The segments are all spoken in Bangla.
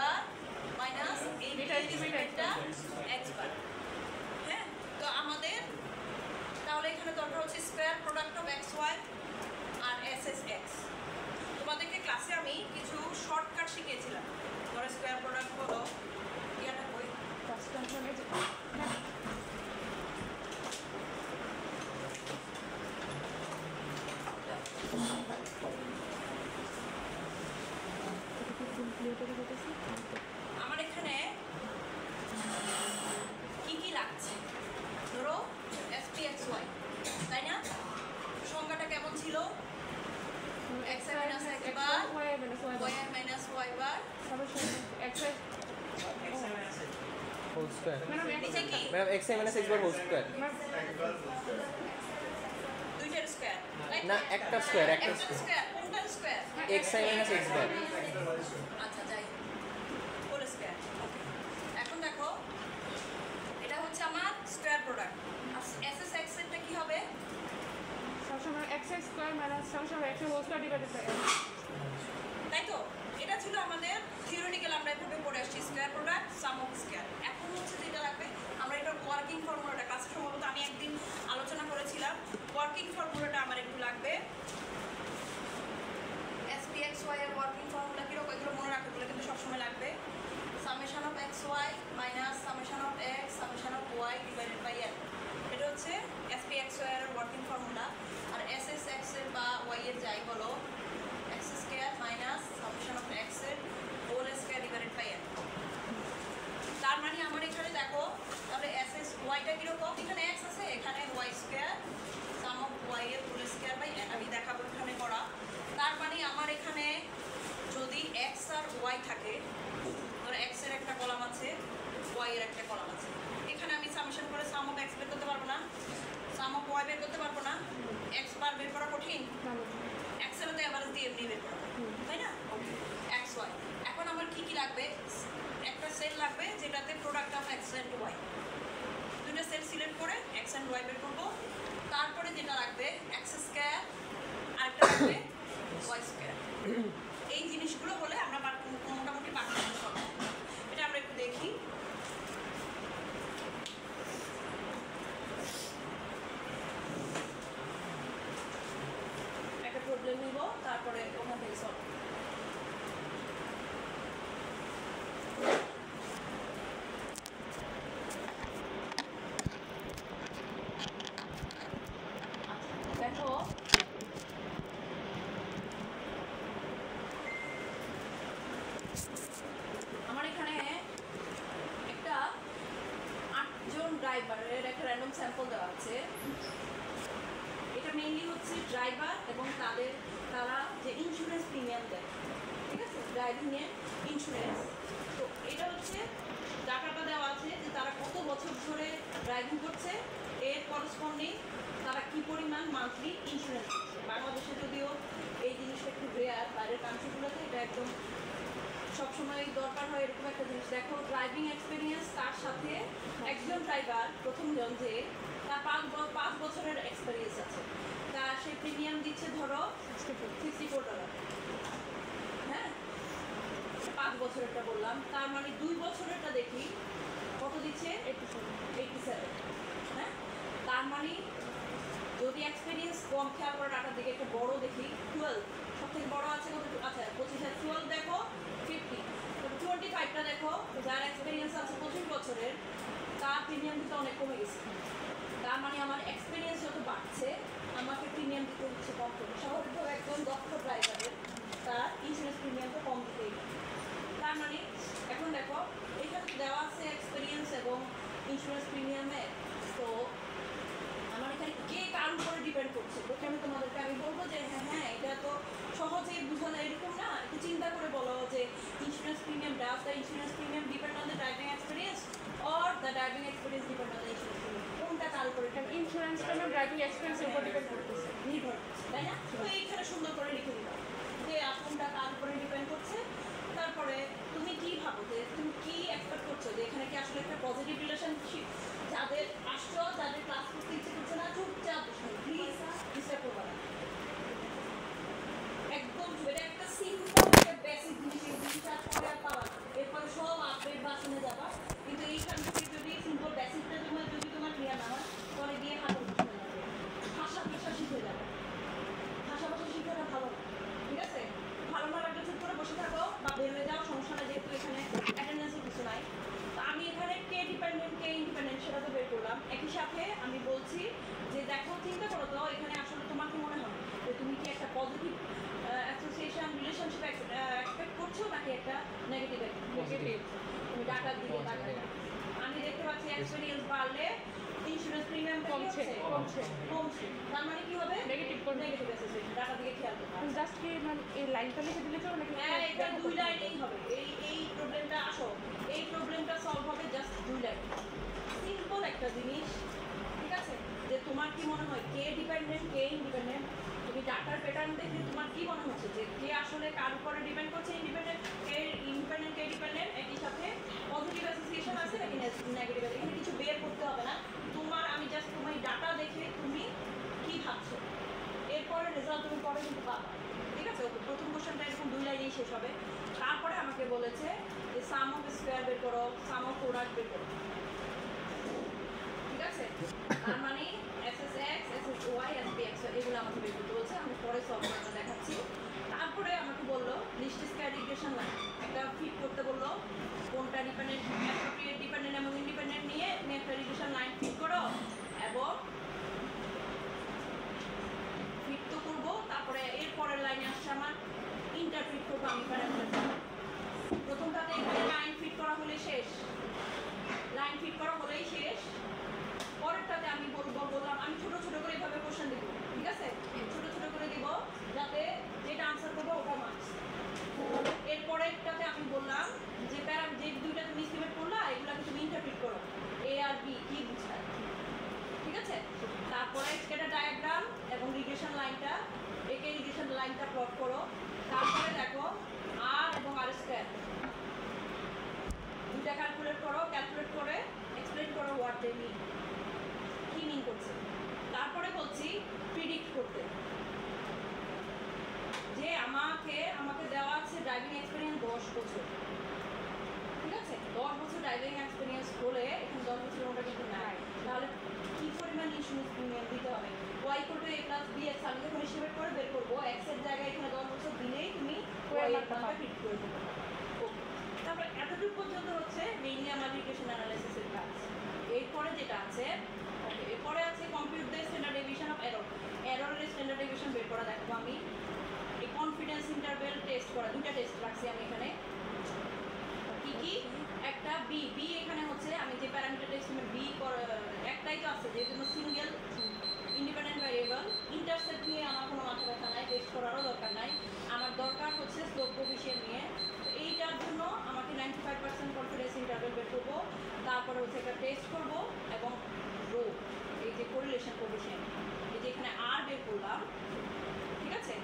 বার মাইনাস এই ডিভাইডেডটা x বার। হ্যাঁ, তো আমাদের তাহলে এখানে দরকার হচ্ছে স্কয়ার প্রোডাক্ট অফ xy আর SSx। তোমাদেরকে ক্লাসে আমি কিছু শর্টকাট শিখিয়েছিলাম। ধরো স্কয়ার প্রোডাক্ট হলো ইয়াটা কই আমার এখানে কি কি লাগছে, ধরো SPXY, তাই না? সংখ্যাটা কেমন ছিল? x minus x bar y minus y bar whole square. নিচে কি madam x minus x bar whole square দুইটার স্কয়ার না একটা স্কয়ার একটা স্কয়ার কোনটার square x minus x bar. আচ্ছা যাই হোল স্কয়ার। এখন দেখো এটা হচ্ছে আমার স্কয়ার প্রোডাক্ট আর SSx এরটা কি হবে? সবসময় x স্কয়ার মাইনাস সবসময় x whole square divided by n, তাই তো? এটা ছিল আমাদের থিওরিটিক্যাল, আমরা এভাবে পড়ে আসছি square product some of square. এখন হচ্ছে যেটা লাগবে আমরা এটা ওয়ার্কিং ফর্মুলাটা কাছে সম্ভবত আমি একদিন আলোচনা করেছিলাম। ওয়ার্কিং ফর্মুলাটা আমার একটু লাগবে। SPXY এর ওয়ার্কিং ফর্মুলা কি রকম এগুলো মনে রাখতে বলে কিন্তু সবসময় লাগবে। Summation of xy minus summation of x summation of y divided by n। এটা হচ্ছে SPXY এর ওয়ার্কিং ফর্মুলা। আর SSx এর বা y এর যাই বলো x square minus summation of x এর whole square divided by n। তার মানে আমার এখানে দেখো তাহলে SSy টা কি রকম? এখানে x আছে, এখানে y square some of y এর হোল স্কয়ার বাই n। আমি দেখাবো এখানে করা। তার মানে আমার এখানে যদি x আর y থাকে, ধরো x এর একটা কলাম আছে y এর একটা কলাম আছে, এখানে আমি সামেশন করে সাম অফ x বের করতে পারবো না, সাম অফ y বের করতে পারবো না। x বার বের করা কঠিন, x এর মধ্যে এভারেজ দিয়ে এমনি বের করা, তাই না? xy। এখন আমার কি কি লাগবে? একটা সেল লাগবে যেটাতে product of x and y, দুটো সেল সিলেক্ট করে x এন্ড y বের করব। তারপরে যেটা লাগবে x স্কয়ার আর একটা লাগবে y স্কয়ার। এই জিনিসগুলো হলে আমরা মোটামুটি বাকি সব। এটা আমরা একটু দেখি। একটা প্রবলেম নিব, তারপরে ওখান থেকে সলভ। দেখো আমার এখানে একটা 8 জন ড্রাইভারের একটা র্যান্ডম স্যাম্পল দেওয়া আছে। এটা মেইনলি হচ্ছে ড্রাইভার এবং তারা যে ইন্স্যুরেন্স প্রিমিয়াম দেয়, ঠিক আছে, ড্রাইভিং এর ইন্স্যুরেন্স। তো এটা হচ্ছে টাকাটা দেওয়া আছে যে তারা কত বছর ধরে ড্রাইভিং করছে, এর করসপন্ডিং তারা কি পরিমাণ মান্থলি ইন্স্যুরেন্স দিচ্ছে। বাংলাদেশে যদিও এই জিনিসটা একটু রেয়ার, বাইরের কান্ট্রিগুলোতে এটা একদম সবসময় দরকার হয় এরকম একটা জিনিস। দেখো ড্রাইভিং এক্সপিরিয়েন্স, তার সাথে একজন ড্রাইভার প্রথমজন যে তার 5 বছরের এক্সপিরিয়েন্স আছে, তা সে প্রিমিয়াম দিচ্ছে ধরো $64। হ্যাঁ, 5 বছরেরটা বললাম, তার মানে 2 বছরেরটা দেখি কত দিচ্ছে 87। হ্যাঁ, তার মানে যদি এক্সপিরিয়েন্স কম, খেয়াল করে টাকার দিকে একটা বড় দেখি 12, সব থেকে বড় আছে কত? আচ্ছা 25। 12 দেখো 50, 25টা দেখো যার এক্সপিরিয়েন্স আছে 25 বছরের, তার প্রিমিয়াম দিতে অনেক কমে গেছে। তার মানে আমার এক্সপিরিয়েন্স যত বাড়ছে আমাকে প্রিমিয়াম দিতে হচ্ছে কম করে। স্বাভাবিকভাবে একজন দক্ষ ড্রাইভারের তার ইন্স্যুরেন্স প্রিমিয়ামটা কম দিতেই হবে। তার মানে এখন দেখো এখানে দেওয়া আছে এক্সপিরিয়েন্স এবং ইন্স্যুরেন্স প্রিমিয়ামে। তো আমার এখানে কে কার উপরে ডিপেন্ড করছে? প্রথমে তোমাদেরকে আমি বলবো যে হ্যাঁ এটা তো সহজেই বোঝা যায় এরকম না, একটু চিন্তা করে বলো যে insurance premium, does the insurance premium depend on the driving experience or the driving experience depend on the insurance premium? কোনটা কার উপরে? ইন্স্যুরেন্সটা না ড্রাইভিং এক্সপেন্সের উপর ডিপেন্ড করতেছে, নির্ভর করছে, তাই না? তো এইখানে সুন্দর করে লিখে দিলাম যে কোনটা কার উপরে ডিপেন্ড করছে। তারপরে তুমি কি ভাবো যে তুমি কি এক্সপেক্ট করছো যে এখানে কি আসলে একটা পজিটিভ রিলেশনশিপ? যাদের আসছো, যাদের ক্লাস করতে ইচ্ছে করছে না, চুপচাপ প্লিজ ডিস্টার্ব করবে না। একদম এটা একটা সিম্পল একটা বেসিক জিনিস, এই জিনিসটা পরে আর পাওয়া না। এরপর ডাটার দিকে তাকাই না। আমি দেখতে পাচ্ছি এক্সপেরিয়েন্স বাড়লে ইন্স্যুরেন্স প্রিমিয়াম কমছে। কমছে। তার মানে কি হবে? নেগেটিভ করবে। নেগেটিভ অ্যাসোসিয়েশন, ডাটার দিকে খেয়াল করতে হবে। জাস্ট কি মানে এই লাইনটা লিখে দিলে চলে নাকি? হ্যাঁ, এটা 2 লাইনেই হবে। এই প্রবলেমটা আসো, এই প্রবলেমটা সলভ হবে জাস্ট 2 লাইন। সিম্পল একটা জিনিস, ঠিক আছে? যে তোমার কি মনে হয় কে ডিপেন্ডেন্ট, কে ইন্ডিপেন্ডেন্ট? তুমি ডাটার প্যাটার্ন দেখে তোমার কি মনে হচ্ছে যে কে আসলে কার উপরে ডিপেন্ড করছে, ইন্ডিপেন্ডেন্ট, কে ইন্ডিপেন্ডেন্ট, কে ডিপেন্ডেন্ট? একই সাথে পজিটিভ অ্যাসোসিয়েশন আছে নাকি নেগেটিভ? এখানে কিছু বের করতে হবে না। আমি জাস্ট তোমার ডাটা দেখে তুমি কি ভাবছো, এরপরে রেজাল্ট তুমি পরে কিন্তু পাবা, ঠিক আছে? প্রথম কোশ্চেনটা এরকম 2 লাইনেই শেষ হবে। তারপরে আমাকে বলেছে যে সাম অফ স্কোয়ার বের করো, সাম অফ প্রোডাক্ট বের করো, ঠিক আছে? তার মানে SSX, SSY, SPX এগুলো আমাকে বের করতে বলছে। আমি পরে সলভ করে দেখাচ্ছি। তারপরে আমাকে বললো লিস্ট স্কোয়ার রিগ্রেশন লাইন একটা ফিট করতে বললো, কোনটা ডিপেন্ডেন্ট, অ্যাপ্রোপ্রিয়েট ডিপেন্ডেন্ট এবং ইন্ডিপেন্ডেন্ট নিয়ে তুমি একটা রিগ্রেশন লাইন ফিট করো এবং ফিট তো করবো। তারপরে এর পরের লাইনে আসছে আমার ইন্টারফিট করবো আমি প্যারামিটার। প্রথমটাতে এখানে লাইন ফিট করা হলে শেষ, লাইন ফিট করা হলেই শেষ। পরেরটাতে আমি বললাম আমি ছোট ছোট করে এভাবে কোশ্চেন দিব, ঠিক আছে? ছোট ছোট করে দিব যাতে যেটা আনসার করবো ওটা মার্কস। এরপরেরটাতে আমি বললাম যে যে দুইটা তুমি এস্টিমেট করলা এগুলাকে তুমি ইন্টারপ্রিট করো, এ আর বি কি বুঝায়, ঠিক আছে? তারপরে স্ক্যাটার ডায়াগ্রাম এবং রিগ্রেশন লাইনটা, একে রিগ্রেশন লাইনটা প্লট করো। তারপরে দেখো আর এবং আর স্কয়ার দুইটা ক্যালকুলেট করো, ক্যালকুলেট করে এক্সপ্লেইন করো হোয়াট দে মিন, কি মিন করছে। তারপরে বলছি প্রিডিক্ট করতে, যে আমাকে দেওয়া আছে ড্রাইভিং এক্সপিরিয়েন্স 10 বছর, ঠিক আছে? 10 বছর ড্রাইভিং এক্সপিরিয়েন্স হলে এখানে 10 বছর ওটা কিন্তু নাই, তাহলে কি পরিমাণ ইন্স্যুরেন্স প্রিমিয়াম দিতে হবে? y = a + bx আমি যখন হিসেব করে বের করবো x এর জায়গায় এখানে 10 বছর দিলেই তুমি y এর মানটা ফিট করে দেবে। তারপর এতটুকু পর্যন্ত হচ্ছে মেইনলি আমার রিগ্রেশন অ্যানালাইসিসের কাজ। এরপরে যেটা আছে, ওকে, এরপরে আছে compute the standard deviation of error. এররের স্ট্যান্ডার্ড ডেভিয়েশন বের করা দেখাবো আমি। এই কনফিডেন্স ইন্টারভ্যাল টেস্ট করা, দুইটা টেস্ট রাখছি আমি এখানে। কি কি? একটা বি এখানে হচ্ছে আমি যে প্যারামিটার টেস্ট বি একটাই তো আছে, যেহেতু সিঙ্গেল ইন্ডিপেন্ডেন্ট ভ্যারিয়েবল। ইন্টারসেপ্ট নিয়ে আমার কোনো মাথা ব্যথা নাই, টেস্ট করারও দরকার নাই। আমার দরকার হচ্ছে স্লোপ কোফিশিয়েন্ট নিয়ে। তো এইটার জন্য আমাকে 95% কনফিডেন্স ইন্টারভ্যাল বের করবো। তারপরে হচ্ছে একটা টেস্ট করবো এবং রো, এই যে কোরিলেশন কোফিশিয়েন্ট, এই যে এখানে আর বের করলাম, ঠিক আছে?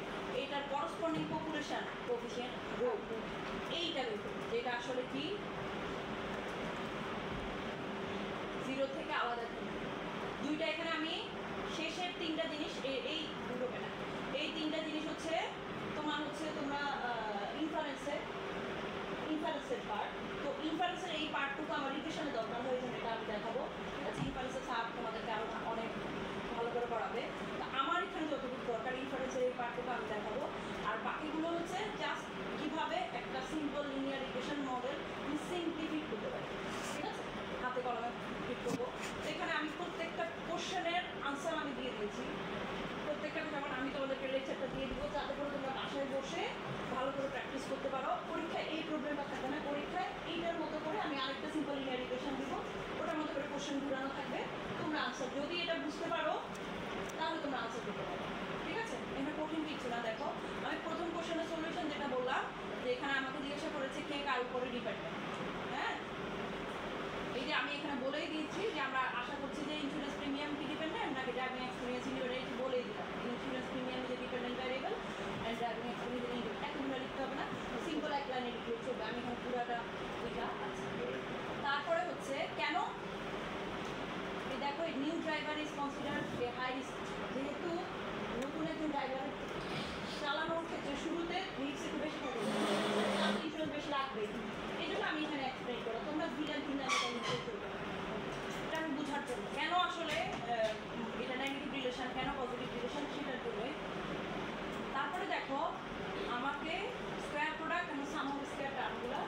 এইটার করসপন্ডিং পপুলেশন কোফিশিয়েন্ট রো, এইটা বের করবো, যেটা আসলে কি 0 থেকে আলাদা থাকবে। দুইটা এখানে আমি শেষের তিনটা জিনিস, এই দুটো কেনা, এই তিনটা জিনিস হচ্ছে তোমরা ইনফারেন্সের পার্ট। তো ইনফারেন্সের এই পার্টটুকু আমার রিভিশনে দরকার হয়েছে, এটা আমি দেখাবো, ঠিক আছে? ইনফারেন্সের সাপ তোমাদেরকে আরও অনেক ভালো করে করাবে। তো আমার এখানে যতটুকু দরকার ইনফারেন্সের এই পার্টটুকু আমি দেখাবো। আর বাকিগুলো হচ্ছে জাস্ট কীভাবে একটা সিম্পল লিনিয়ার রিগ্রেশন মডেল তুমি সিম্পলিফাই করতে পারি, ঠিক আছে? হাতে কলমে ফিট করবো। এখানে আমি প্রত্যেকটা কোশ্চেনের আনসার আমি দিয়ে দিয়েছি। প্রত্যেকটা যেমন আমি তোমাদেরকে লেকচারটা দিয়ে দিব, যাতে করে তোমরা বাসায় বসে ভালো করে প্র্যাকটিস করতে পারো। পরীক্ষায় এই প্রবলেমটা থাকবে না, পরীক্ষায় এইটার মতো করে আমি আরেকটা সিম্পল লিনিয়ার রিগ্রেশন দিব, ওটার মতো করে কোশ্চেন ঘুরানো থাকবে। তোমরা আনসার যদি এটা বুঝতে পারো তাহলে তোমরা আনসার করতে পারো, ঠিক আছে? এখানে কঠিন কিছু না। দেখো আমি প্রথম কোশ্চেনের সলিউশন যেটা বললাম, যে এখানে আমাকে জিজ্ঞাসা করেছে কে কার উপরে ডিপেন্ডেন্ট। হ্যাঁ, এই যে আমি এখানে বলেই দিয়েছি যে আমরা আশা করছি যে ইন্স্যুরেন্স প্রিমিয়াম কি ডিপেন্ডেন্ট নাকি ড্রাইভিং এক্সপিরিয়েন্স ইন্ডিপেন্ডেন্ট, বলেই দিলাম ইন্স্যুরেন্স প্রিমিয়াম যে dependent variable and driving experience independent. এতগুলো লিখতে হবে না, সিম্পল এক লাইনে লিখলে চলবে। আমি এখানে পুরোটা লেখা আছে। তারপরে হচ্ছে কেন এই দেখো এই new driver is considered a high risk. যেহেতু নতুন একজন ড্রাইভার চালানোর ক্ষেত্রে শুরুতে রিস্ক একটু বেশি থাকে, ইন্স্যুরেন্স বেশি লাগবে, এই জন্য আমি এখানে এক্সপ্লেন করো। তোমরা ভিলেন এটা আমি বোঝার জন্য কেন আসলে এটা নেগেটিভ রিলেশন, কেন পজিটিভ রিলেশন, সেটার জন্যই। তারপরে দেখো আমাকে স্কোয়ার প্রোডাক্ট এবং সাম অফ স্কোয়ার টার্মগুলো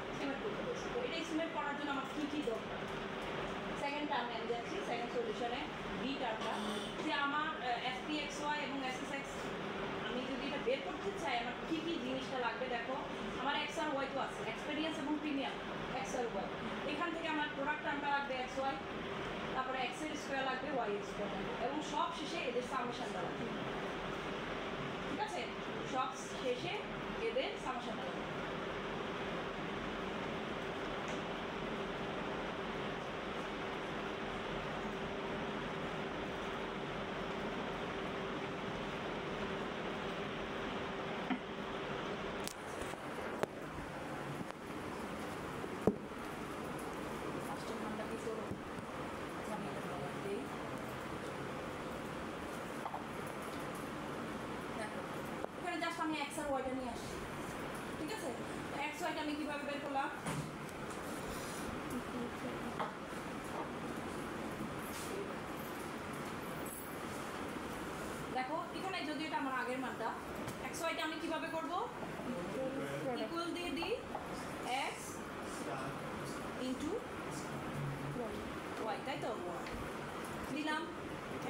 স্কোয়ার লাগবে ওয়াই এক্স স্কোয়ার লাগবে এবং সব শেষে এদের সামেশনটা লাগবে। ঠিক আছে, সব শেষে এদের সামেশনটা লাগবে। ফার্স্টের মানটা কি করবো? আচ্ছা, আমি এটা বলার দিই। দেখো, এখানে জাস্ট আমি এক্স আর ওয়াইটা নিয়ে আসছি। ঠিক আছে, এক্স ওয়াইটা আমি কিভাবে বের করলাম? দেখো এখানে যদি এটা আমার আগের মানটা, এক্স ওয়াইটা আমি কিভাবে করবো? ইকুয়াল দিয়ে দিই এক্স ইন্টু ওয়াই, তাই তো? দিলাম,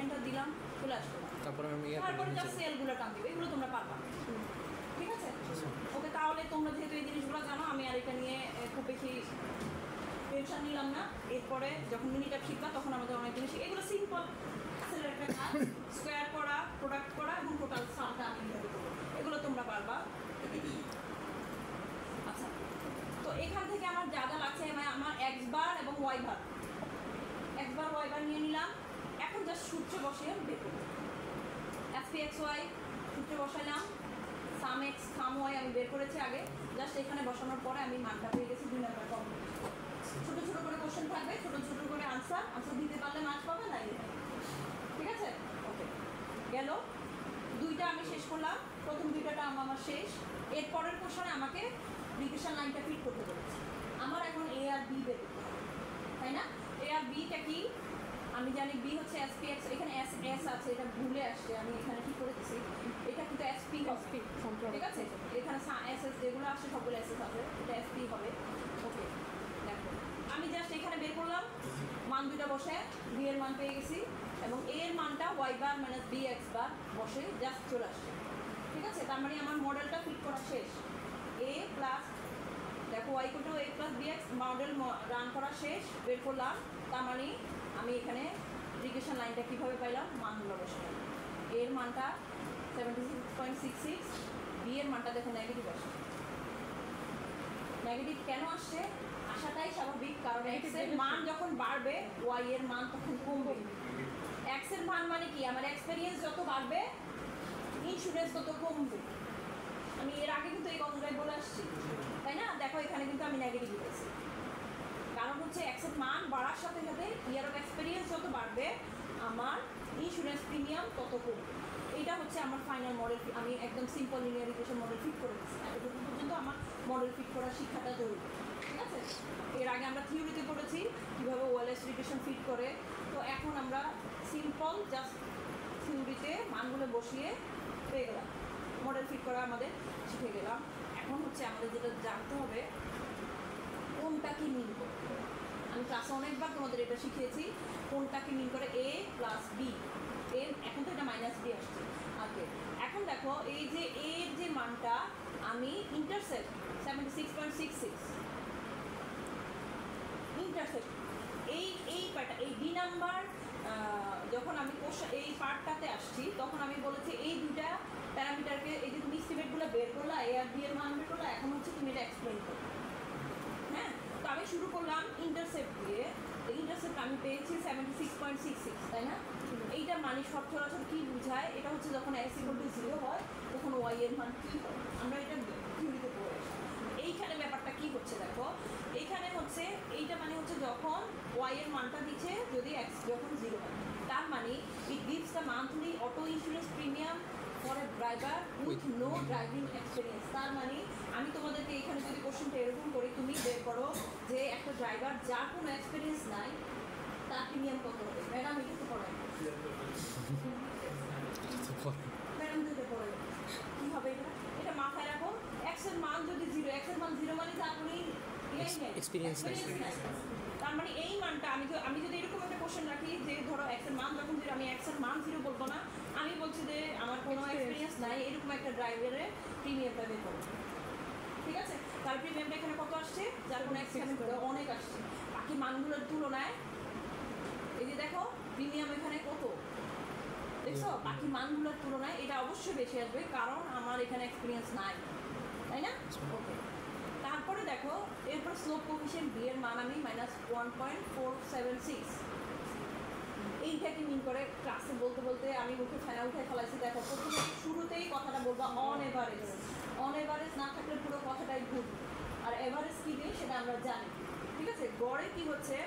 এন্টার দিলাম, চলে আসলো। তারপরে আমি তারপরে জাস্ট সেলগুলো টান দিবে, এগুলো তোমরা পারবা। ঠিক আছে, ওকে। তাহলে তোমরা যেহেতু এই জিনিসগুলো জানো, আমি আর এটা নিয়ে খুব বেশি টেনশন নিলাম না। এরপরে যখন মিনিটা শিখবা তখন আমাদের অনেক জিনিস, এগুলো সিম্পল একটা কাজ, স্কোয়ার করা, প্রোডাক্ট করা এবং টোটাল সামটা আমি কিভাবে করবো, এগুলো তোমরা পারবা। আচ্ছা, তো এখান থেকে আমার যা যা লাগছে, আমার এক্স বার এবং y bar, x bar y বার নিয়ে নিলাম। এখন জাস্ট সূত্রে বসিয়ে বের করবো। এসপি এক্স ওয়াই সূত্রে বসাইলাম, সাম এক্স সাম ওয়াই আমি বের করেছি আগে। জাস্ট এখানে বসানোর পরে আমি মানটা পেয়ে গেছি 2 নাম্বার কমপ্লিট। ছোট ছোট করে কোশ্চেন থাকবে, ছোট ছোট করে আনসার দিতে পারলে মার্কস পাবে, না ঠিক আছে? ওকে, গেল দুইটা আমি শেষ করলাম। প্রথম দুইটাটা আমার শেষ। এর পরের কোশ্চেনে আমাকে রিগ্রেশন লাইনটা ফিট করতে বলেছে। আমার এখন এ আর বি বের করতে হবে, তাই না? এ আর বিটা কি? আমি জানি বি হচ্ছে এসপি এক্স, এখানে এস এস আছে, এটা ভুলে আসছে, আমি এখানে কি করে দিচ্ছি, এটা কিন্তু এসপি হবে। ঠিক আছে, এখানে এস এস যেগুলো আসছে সবগুলো এস এস হবে, এটা এসপি হবে। ওকে, দেখো আমি জাস্ট এখানে বের করলাম, মান দুইটা বসে বি এর মান পেয়ে গেছি এবং এ এর মানটা y bar minus B x bar বসে জাস্ট চলে আসছে। ঠিক আছে, তার মানে আমার মডেলটা ফিট করা শেষ। এ প্লাস, দেখো ওয়াই কোটো A plus B X model run করা শেষ, বের করলাম। তার মানে আমি এখানে রিগ্রেশন লাইনটা কীভাবে পাইলাম? মানগুলো বসালাম। এর মানটা 76.66, বি এর মানটা দেখো নেগেটিভ আসছে। নেগেটিভ কেন আসছে? আসাটাই স্বাভাবিক, কারণ এক্স এর মান যখন বাড়বে ওয়াই এর মান তখন কমবে। এক্স এর মান মানে কি? আমার এক্সপেরিয়েন্স যত বাড়বে ইন্স্যুরেন্স তত কমবে। আমি এর আগে কিন্তু এই কথাটাই বলে আসছি, তাই না? দেখো এখানে কিন্তু আমি নেগেটিভ দিয়েছি, কারণ হচ্ছে এক্স এর মান বাড়ার সাথে সাথে ইয়ার অফ এক্সপেরিয়েন্স যত বাড়বে আমার ইন্স্যুরেন্স প্রিমিয়াম তত কমবে। এইটা হচ্ছে আমার ফাইনাল মডেল। আমি একদম simple linear equation model fit করে দিচ্ছি। এতটুকু পর্যন্ত আমার মডেল ফিট করার শিক্ষাটা জরুরি। ঠিক আছে, এর আগে আমরা থিওরিতে পড়েছি কীভাবে ওয়ালেস রিগ্রেশন ফিট করে। তো এখন আমরা সিম্পল জাস্ট থিওরিতে মানগুলো বসিয়ে পেয়ে গেলাম, মডেল ফিট করা আমাদের শিখে গেলাম। এখন হচ্ছে আমাদের যেটা জানতে হবে কোনটা কি মিন করে। আমি ক্লাসে অনেকবার তোমাদের এটা শিখিয়েছি, কোনটা কি মিন করে এ প্লাস বি। এখন তো এটা মাইনাস বি আসছে আগে। এখন দেখো এই যে এর যে মানটা আমি ইন্টারসেপ্ট 76.66 ইন্টারসেপ্ট, এই পার্টটা, এই বি নাম্বার যখন আমি এই পার্টটাতে আসছি তখন আমি বলেছি এই দুটা প্যারামিটারকে, এই যে তুমি এস্টিমেটগুলো বের করলা, এ আর বি এর মান বের করলা, এখন হচ্ছে তুমি এটা এক্সপ্লেন করো। হ্যাঁ, তো আমি শুরু করলাম ইন্টারসেপ্ট দিয়ে। ইন্টারসেপ্ট আমি পেয়েছি 76.66, তাই না? এইটা মানে সচরাচর কি বোঝায়? এটা হচ্ছে যখন এক্স ইকুয়াল টু 0 হয় তখন ওয়াই এর মান কী হয়, আমরা এটা থিওরিতে পড়ে আসি। এইখানে ব্যাপারটা কি হচ্ছে দেখো, এইখানে হচ্ছে এইটা মানে হচ্ছে যখন ওয়াই এর মানটা দিচ্ছে যদি এক্স যখন 0 হয়, তার মানে it gives the monthly auto insurance premium for a driver with no driving experience. তার মানে আমি তোমাদেরকে এখানে যদি কোশ্চেনটা এরকম করি, তুমি বের করো যে একটা ড্রাইভার যার কোনো এক্সপিরিয়েন্স নাই তার প্রিমিয়াম কত হবে। ম্যাডাম এটা তো পড়াই, ম্যাডাম দিতে পড়ে কী হবে এটা? এটা মাথায় রাখো। এক্স এর মান যদি 0, এক্স এর মান 0 মানে তার কোনো এক্সপিরিয়েন্স নাই। তার মানে এই মানটা আমি যদি এরকম একটা কোশ্চেন রাখি যে ধরো এক্স এর মান যখন 0, আমি এক্স এর মান 0 বলবো না, আমি বলছি যে আমার কোনো এক্সপিরিয়েন্স নাই, এরকম একটা ড্রাইভারের প্রিমিয়ামটা বের করবো। ঠিক আছে, তার প্রিমিয়ামটা এখানে কত আসছে? যার কোনো এক্সপিরিয়েন্স অনেক আসছে বাকি মানগুলোর তুলনায়। এই যে দেখো প্রিমিয়াম এখানে কত দেখছো, বাকি মানগুলোর তুলনায় এটা অবশ্যই বেশি আসবে, কারণ আমার এখানে এক্সপিরিয়েন্স নাই, তাই না? ওকে, তারপরে দেখো এরপর স্লোপ কোফিশিয়েন্ট বি এর মান আমি -1.476, এইটাকে মিন করে ক্লাসে বলতে বলতে আমি মুখে ফেনা উঠে ফেলাইছি। দেখো প্রথমে শুরুতেই কথাটা বলবো অন এভারেজ, অন এভারেজ না থাকলে পুরো কথাটাই ভুল, আর এভারেজ কী দিয়ে সেটা আমরা জানি, ঠিক আছে? গড়ে কি হচ্ছে,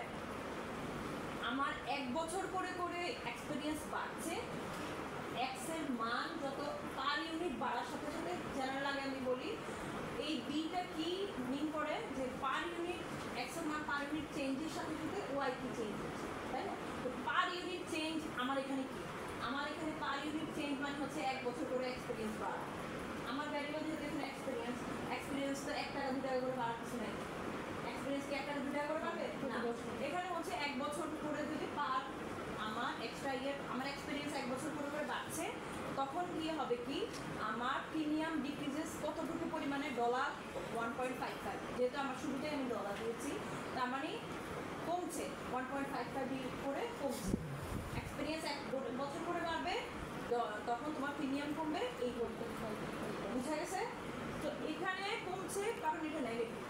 আমার 1 বছর করে করে এক্সপিরিয়েন্স বাড়ছে, এক্সের মান যত পার ইউনিট বাড়ার সাথে সাথে, জেনারেল আগে আমি বলি এই বিটা কি মিন করে যে পার ইউনিট এক্সের মান পার ইউনিট চেঞ্জের সাথে সাথে ওয়াই কি চেঞ্জ হচ্ছে, তাই না? তো পার ইউনিট চেঞ্জ আমার এখানে কি, আমার এখানে পার ইউনিট চেঞ্জ মানে হচ্ছে 1 বছর করে এক্সপিরিয়েন্স বাড়া। আমার ভ্যারিয়েবল যেহেতু এখানে এক্সপিরিয়েন্স তো 1 টাকা 2 টাকা করে বাড়ার কিছু নাই, এক্সপিরিয়েন্স কি 1 টাকা 2 টাকা করে বাড়বে না, এখানে হচ্ছে 1 বছর করে যদি পার আমার এক্সট্রা ইয়ার আমার এক্সপিরিয়েন্স 1 বছর করে করে বাড়ছে, তখন কি হবে কি আমার প্রিমিয়াম ডিক্রিজেস কতটুকু পরিমাণে, $1.55, যেহেতু আমার শুরুতে আমি ডলার দিয়েছি, তার মানে কমছে 1.55 করে কমছে। এক্সপিরিয়েন্স 1 বছর করে বাড়বে, তখন তোমার প্রিমিয়াম কমবে, এই বলতে বুঝা গেছে? তো এখানে কমছে কারণ এটা নেগেটিভ,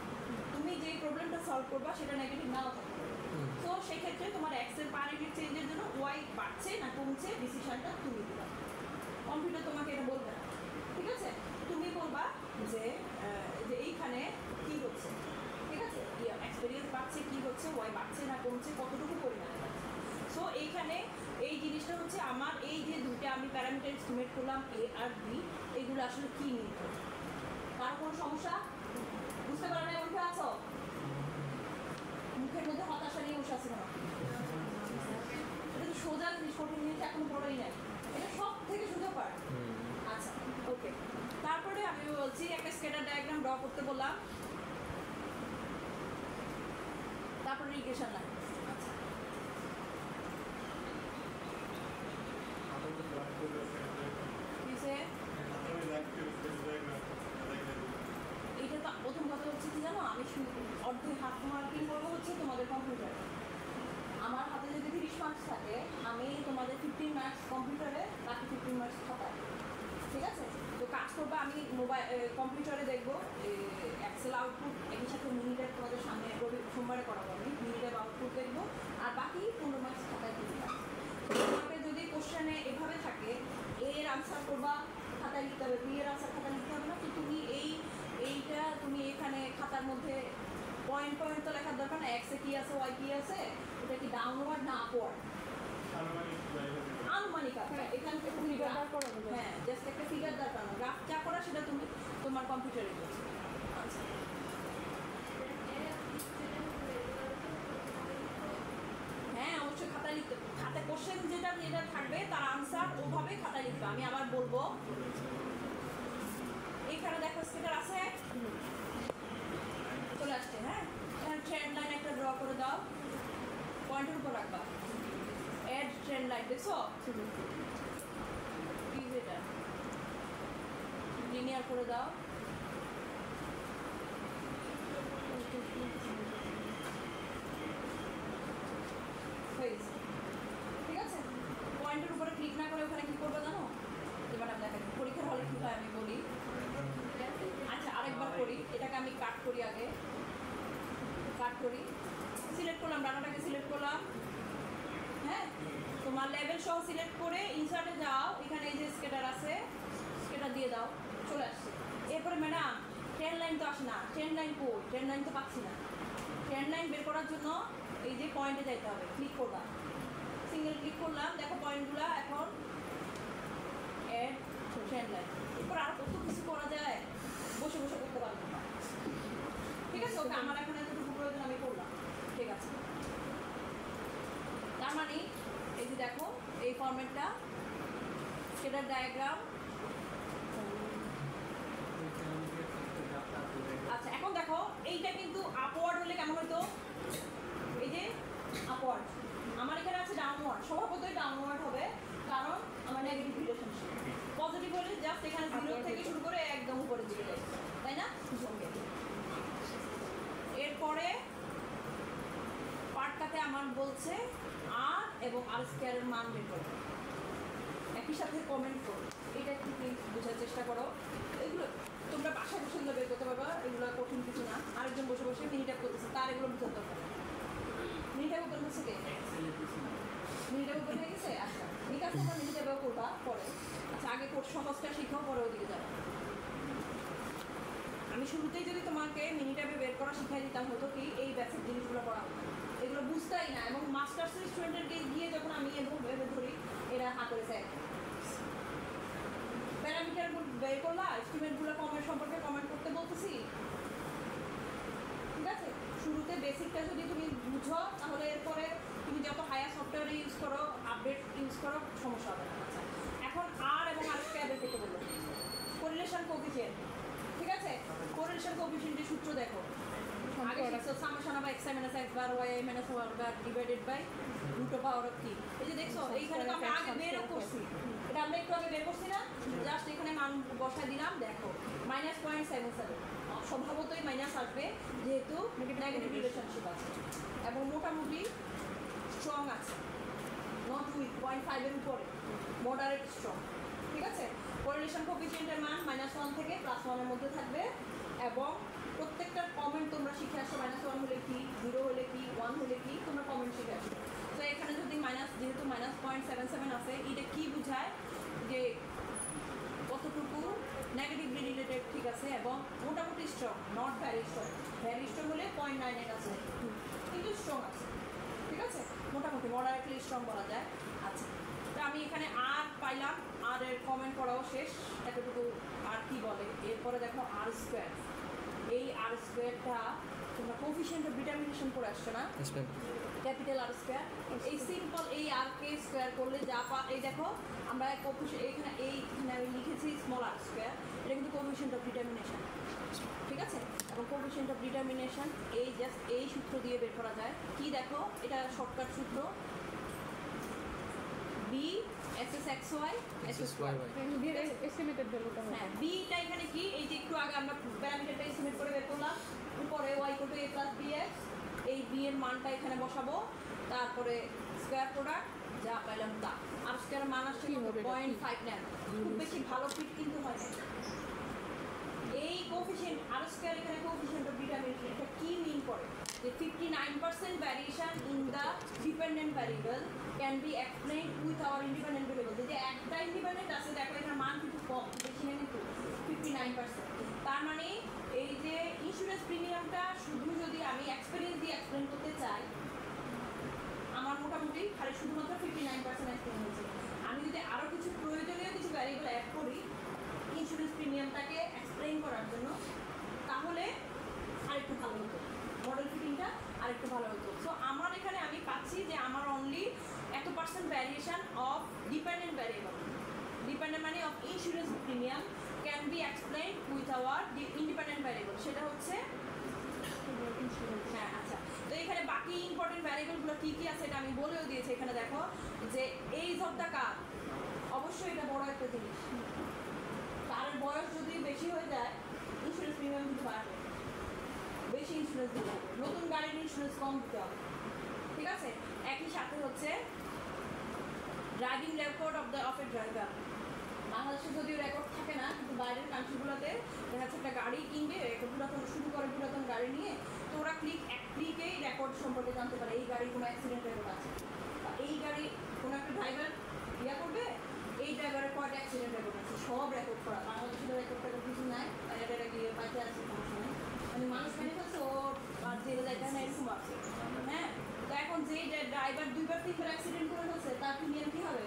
তুমি যে প্রবলেমটা সলভ করবা সেটা নেগেটিভ নাও থাকতে পারে। তো সেক্ষেত্রে তোমার এক্সের পার ইউনিট চেঞ্জের জন্য ওয়াই বাড়ছে না কমছে ডিসিশনটা তুমি দিবা, কম্পিউটার তোমাকে এটা বলবে না, ঠিক আছে? তুমি বলবা যে এইখানে কি হচ্ছে, ঠিক আছে? এক্সপিরিয়েন্স বাড়ছে, কি হচ্ছে, ওয়াই বাড়ছে না কমছে, কতটুকু পরিমাণে বাড়ছে। সো এইখানে এই জিনিসটা হচ্ছে আমার এই যে দুটো আমি প্যারামিটার এস্টিমেট করলাম এ আর বি, এগুলো আসলে কি মিন করে, কারো কোনো সমস্যা বুঝতে পারো না? উঠে আছো, মুখের মধ্যে হতাশা নিয়ে বসে আছে কেন? এটা তো সোজা জিনিস, কঠিন জিনিস এখনো বড়ই নাই, এটা সব থেকে সোজা পার্ট। আচ্ছা ওকে, তারপরে আমি বলছি একটা স্কেটার ডায়াগ্রাম ড্র করতে বললাম, তারপরে রিগ্রেশন লাইন। আচ্ছা কিসে এইটা তো প্রথম কথা হচ্ছে কি জানো, আমি অর্ধেক হাফ মার্কিং করবো হচ্ছে তোমাদের কম্পিউটারে। আমার হাতে যদি 30 মার্কস থাকে, আমি তোমাদের 15 মার্কস কম্পিউটারে, বাকি 15 মার্কস খাতায়, ঠিক আছে? তো কাজ করবো আমি মোবাইল কম্পিউটারে দেখবো এক্সেল আউটপুট, একই সাথে মিনিটের তোমাদের সামনে সোমবারে করাবো, আমি মিনিটের আউটপুট দেখবো, আর বাকি 15 মার্কস খাতায় দিতে পারি। তোমাকে যদি কোশ্চেনে এভাবে থাকে এ এর আনসার করবা খাতায় লিখতে হবে, বি এর আনসার খাতায় লিখতে হবে না, তো তুমি এইটা তুমি এখানে খাতার মধ্যে পয়েন্ট পয়েন্ট তো লেখার দরকার না, এক্সে কি আছে ওয়াই কি আছে, এটা কি ডাউনওয়ার্ড না আপওয়ার্ড, আনুমানিক আকার, এখান থেকে তুমি হ্যাঁ জাস্ট একটা ফিগার দরকার না, গ্রাফ যা করা সেটা তুমি তোমার কম্পিউটারে করছো। আচ্ছা হ্যাঁ অবশ্যই খাতায় লিখতে, খাতায় কোশ্চেন যেটা যেটা থাকবে তার আনসার ওভাবে খাতায় লিখবে। আমি আবার বলবো, এখানে দেখো স্টিকার আছে, চলে আসছে, হ্যাঁ এখানে ট্রেন্ড লাইন একটা ড্র করে দাও, পয়েন্টের উপর রাখবা, এড ট্রেন্ড লাইন, দেখছো কি এটা লিনিয়ার করে দাও, ঠিক আছে? পয়েন্টের উপরে ক্লিক না করে ওখানে কি করবো জানো, এবার আমি দেখাচ্ছি পরীক্ষার হলে কি হয় আমি বলি। আচ্ছা আরেকবার করি, এটাকে আমি কাট করি, আগে কাট করি, সিলেক্ট করলাম, ডাটাটাকে সিলেক্ট করলাম, হ্যাঁ তোমার লেভেল সহ সিলেক্ট করে ইনসার্টে যাও, এখানে এই যে স্কেটার আছে স্কেটার দিয়ে দাও, চলে আসছে। এরপরে ম্যাডাম ট্রেন্ড লাইন তো আসে না, ট্রেন্ড লাইন কই, ট্রেন্ড লাইন তো পাচ্ছি না। ট্রেন্ড লাইন বের করার জন্য এই যে পয়েন্টে যাইতে হবে, ক্লিক করবা, সিঙ্গেল ক্লিক করলাম, দেখো পয়েন্টগুলো এখন এড ট্রেন্ড লাইন। এরপর আর কত কিছু করা যায়, বসে বসে করতে পারবো না, ঠিক আছে? ওকে আমার এখন এতটুকু প্রয়োজন আমি করলাম, ঠিক আছে? তার মানে এই যে দেখো এই ফরম্যাটটা, সেটার ডায়াগ্রাম। আচ্ছা এখন দেখো এইটা কিন্তু আপওয়ার্ড হলে কেমন হতো, এই যে আপওয়ার্ড, আমার এখানে আছে ডাউনওয়ার্ড, স্বভাবতই ডাউনওয়ার্ড হবে কারণ আমার নেগেটিভ রিলেশনশিপ। পজিটিভ হলে জাস্ট এখানে 0 থেকে শুরু করে একদম উপরে দিকে যায়, তাই না? এরপরে পার্টটাতে আমার বলছে আর এবং আর স্কোয়ারের মান বের করো, একই সাথে কমেন্ট করো। এটা একটু প্লিজ বোঝার চেষ্টা করো। এগুলো তোমরা বাসায় বসে এগুলো বের করতে পারবা, এগুলো কঠিন কিছু না। আরেকজন বসে বসে মিনিটাপ করতেছে, তার এগুলো বোঝার দরকার। মিনিটাপ ওপেন হচ্ছে কে? মিনিটাপ ওপেন হয়ে গেছে? আচ্ছা ঠিক আছে, তোমরা মিনিটাপেও করবা পরে। আচ্ছা আগে কোর্স সহজটা শিখাও, পরে ওদিকে যাবো। আমি শুরুতেই যদি তোমাকে মিনিটাপে বের করা শিখাই দিতাম, হতো কি এই বেসিক জিনিসগুলো পড়া হতো, এগুলো বুঝতেই না। এবং মাস্টার্সের স্টুডেন্টদেরকে গিয়ে যখন আমি এভাবে ধরি, এরা হাঁ করেছে। প্যারামিটার বের করলা, স্টুডেন্টগুলো কমেন্ট সম্পর্কে কমেন্ট করতে বলতেছি, ঠিক আছে? শুরুতে বেসিকটা যদি তুমি বুঝো, তাহলে এরপরে তুমি যত হায়ার সফটওয়্যার ইউজ করো, আপডেট ইউজ করো, সমস্যা হবে না। আচ্ছা এখন আর এবং আর স্কয়ার বের করতে বলবো। কোরিলেশন কোএফিসিয়েন্ট, ঠিক আছে? কোরিলেশন কোএফিসিয়েন্টের সূত্র দেখো। আগে শিখছো summation of x minus x bar y minus y bar divided by root of power of t। এই যে দেখছো এইখানে তো আমরা আগে বের করছি, এটা আমরা একটু আগে বের করছি না? জাস্ট এখানে মান বসায় দিলাম, দেখো -0.77। স্বভাবতই মাইনাস আসবে যেহেতু নেগেটিভ রিলেশনশিপ আছে এবং মোটামুটি স্ট্রং আছে, নট উইক, 0.5 এর উপরে, মডারেট স্ট্রং, ঠিক আছে? কোরিলেশন কোএফিসিয়েন্টের মান -1 থেকে +1 এর মধ্যে থাকবে এবং প্রত্যেকটা কমেন্ট তোমরা শিখে আসো। -1 হলে কি, 0 হলে কি, 1 হলে কি, তোমরা কমেন্ট শিখে আসো। তো এখানে যদি যেহেতু -0.77 আছে, এটা কি বোঝায় যে কতটুকু নেগেটিভলি রিলেটেড, ঠিক আছে? এবং মোটামুটি strong, not very strong. Very strong হলে 0.98 আছে, কিন্তু স্ট্রং আছে, ঠিক আছে? মোটামুটি মডারেটলি স্ট্রং বলা যায়। আচ্ছা তো আমি এখানে আর পাইলাম, আর এর কমেন্ট করাও শেষ, এতটুকু। আর কি বলে এরপরে দেখো আর স্কোয়ার। এই আর স্কোয়ারটা তোমরা কোএফিসিয়েন্ট অফ ডিটারমিনেশন করে আসছো না? Capital R square. এই সিম্পল এই আর কে স্কোয়ার করলে যা এই দেখো আমরা এখানে আমি লিখেছি স্মল আর স্কোয়ার, এটা কিন্তু কোএফিসিয়েন্ট অফ ডিটারমিনেশন, ঠিক আছে? এবং কোএফিসিয়েন্ট অফ ডিটারমিনেশন এই জাস্ট এই সূত্র দিয়ে বের করা যায়। কি দেখো, এটা শর্টকাট সূত্র, B SS X Y SS Y. Estimated ভ্যালুটা হবে। হ্যাঁ বিটা এখানে কি, এই যে একটু আগে আমরা প্যারামিটারটা এস্টিমেট করে বের করলাম, উপরে y = a + bx, এই b এর মানটা এখানে বসাবো, তারপরে স্কয়ার প্রোডাক্ট যা পাইলাম তা। আর স্কয়ারের মান আসছে 0.59, খুব বেশি ভালো ফিট কিন্তু হয় না। এই কোএফিসিয়েন্ট আর স্কয়ার, এখানে কোএফিসিয়েন্ট অফ ডিটারমিনেশন, এটা কি মিন করে যে 59% variation in the dependent variable can be explained with our independent variable. যে একটা ইন্ডিপেন্ডেন্ট আছে, দেখো এখানে মান কিন্তু কম, বেশি না কিন্তু 59%। তার মানে এই যে ইন্স্যুরেন্স প্রিমিয়ামটা শুধু যদি আমি এক্সপেরিয়েন্স দিয়ে এক্সপ্লেন করতে চাই, আমার মোটামুটি খালি শুধুমাত্র 59% এক্সপ্লেন হয়েছে। আমি যদি আরও কিছু প্রয়োজনীয় কিছু ভ্যারিয়েবল অ্যাড করি ইন্স্যুরেন্স প্রিমিয়ামটাকে এক্সপ্লেইন করার জন্য, তাহলে আরেকটু ভালো হতো, মডেল ফিটিংটা আরেকটু ভালো হতো। সো আমার এখানে আমি পাচ্ছি যে আমার অনলি এত % variation of dependent variable, dependent মানে of insurance premium can be explained with our independent variable, সেটা হচ্ছে হ্যাঁ। আচ্ছা তো এখানে বাকি ইম্পর্টেন্ট ভ্যারিয়েবলগুলো কী কী আছে এটা আমি বলেও দিয়েছি। এখানে দেখো যে এইজ অফ দ্য কার, অবশ্যই এটা বড় একটা জিনিস। কারের বয়স যদি বেশি হয়ে যায়, ইন্স্যুরেন্স প্রিমিয়াম কিন্তু বাড়বে, বেশি ইন্স্যুরেন্স দিতে হবে, নতুন গাড়ির ইন্স্যুরেন্স কম দিতে হবে, ঠিক আছে? একই সাথে হচ্ছে driving record of A driver. বাংলাদেশে যদিও রেকর্ড থাকে না, কিন্তু বাইরের কান্ট্রিগুলোতে দেখা যাচ্ছে একটা গাড়ি কিনবে, একটা পুরাতন শুরু করে পুরাতন গাড়ি নিয়ে, তো ওরা এক ক্লিকেই রেকর্ড সম্পর্কে জানতে পারে এই গাড়ির কোনো অ্যাক্সিডেন্ট রেকর্ড আছে, বা এই গাড়ি কোনো একটা ড্রাইভার করবে, এই ড্রাইভারের কয়টা অ্যাক্সিডেন্ট রেকর্ড আছে, সব রেকর্ড করা। বাংলাদেশে তো রেকর্ড কিছু নাই, এটা গিয়ে পাইতে আছে সমস্যা নেই, মানে মানুষ মেনে ফেলছে ও আর জেলে যাইতে না, এরকম আছে। হ্যাঁ তো এখন যে ড্রাইভার 2বার 3বার অ্যাক্সিডেন্ট করে ফেলছে, তার প্রিমিয়াম কী হবে?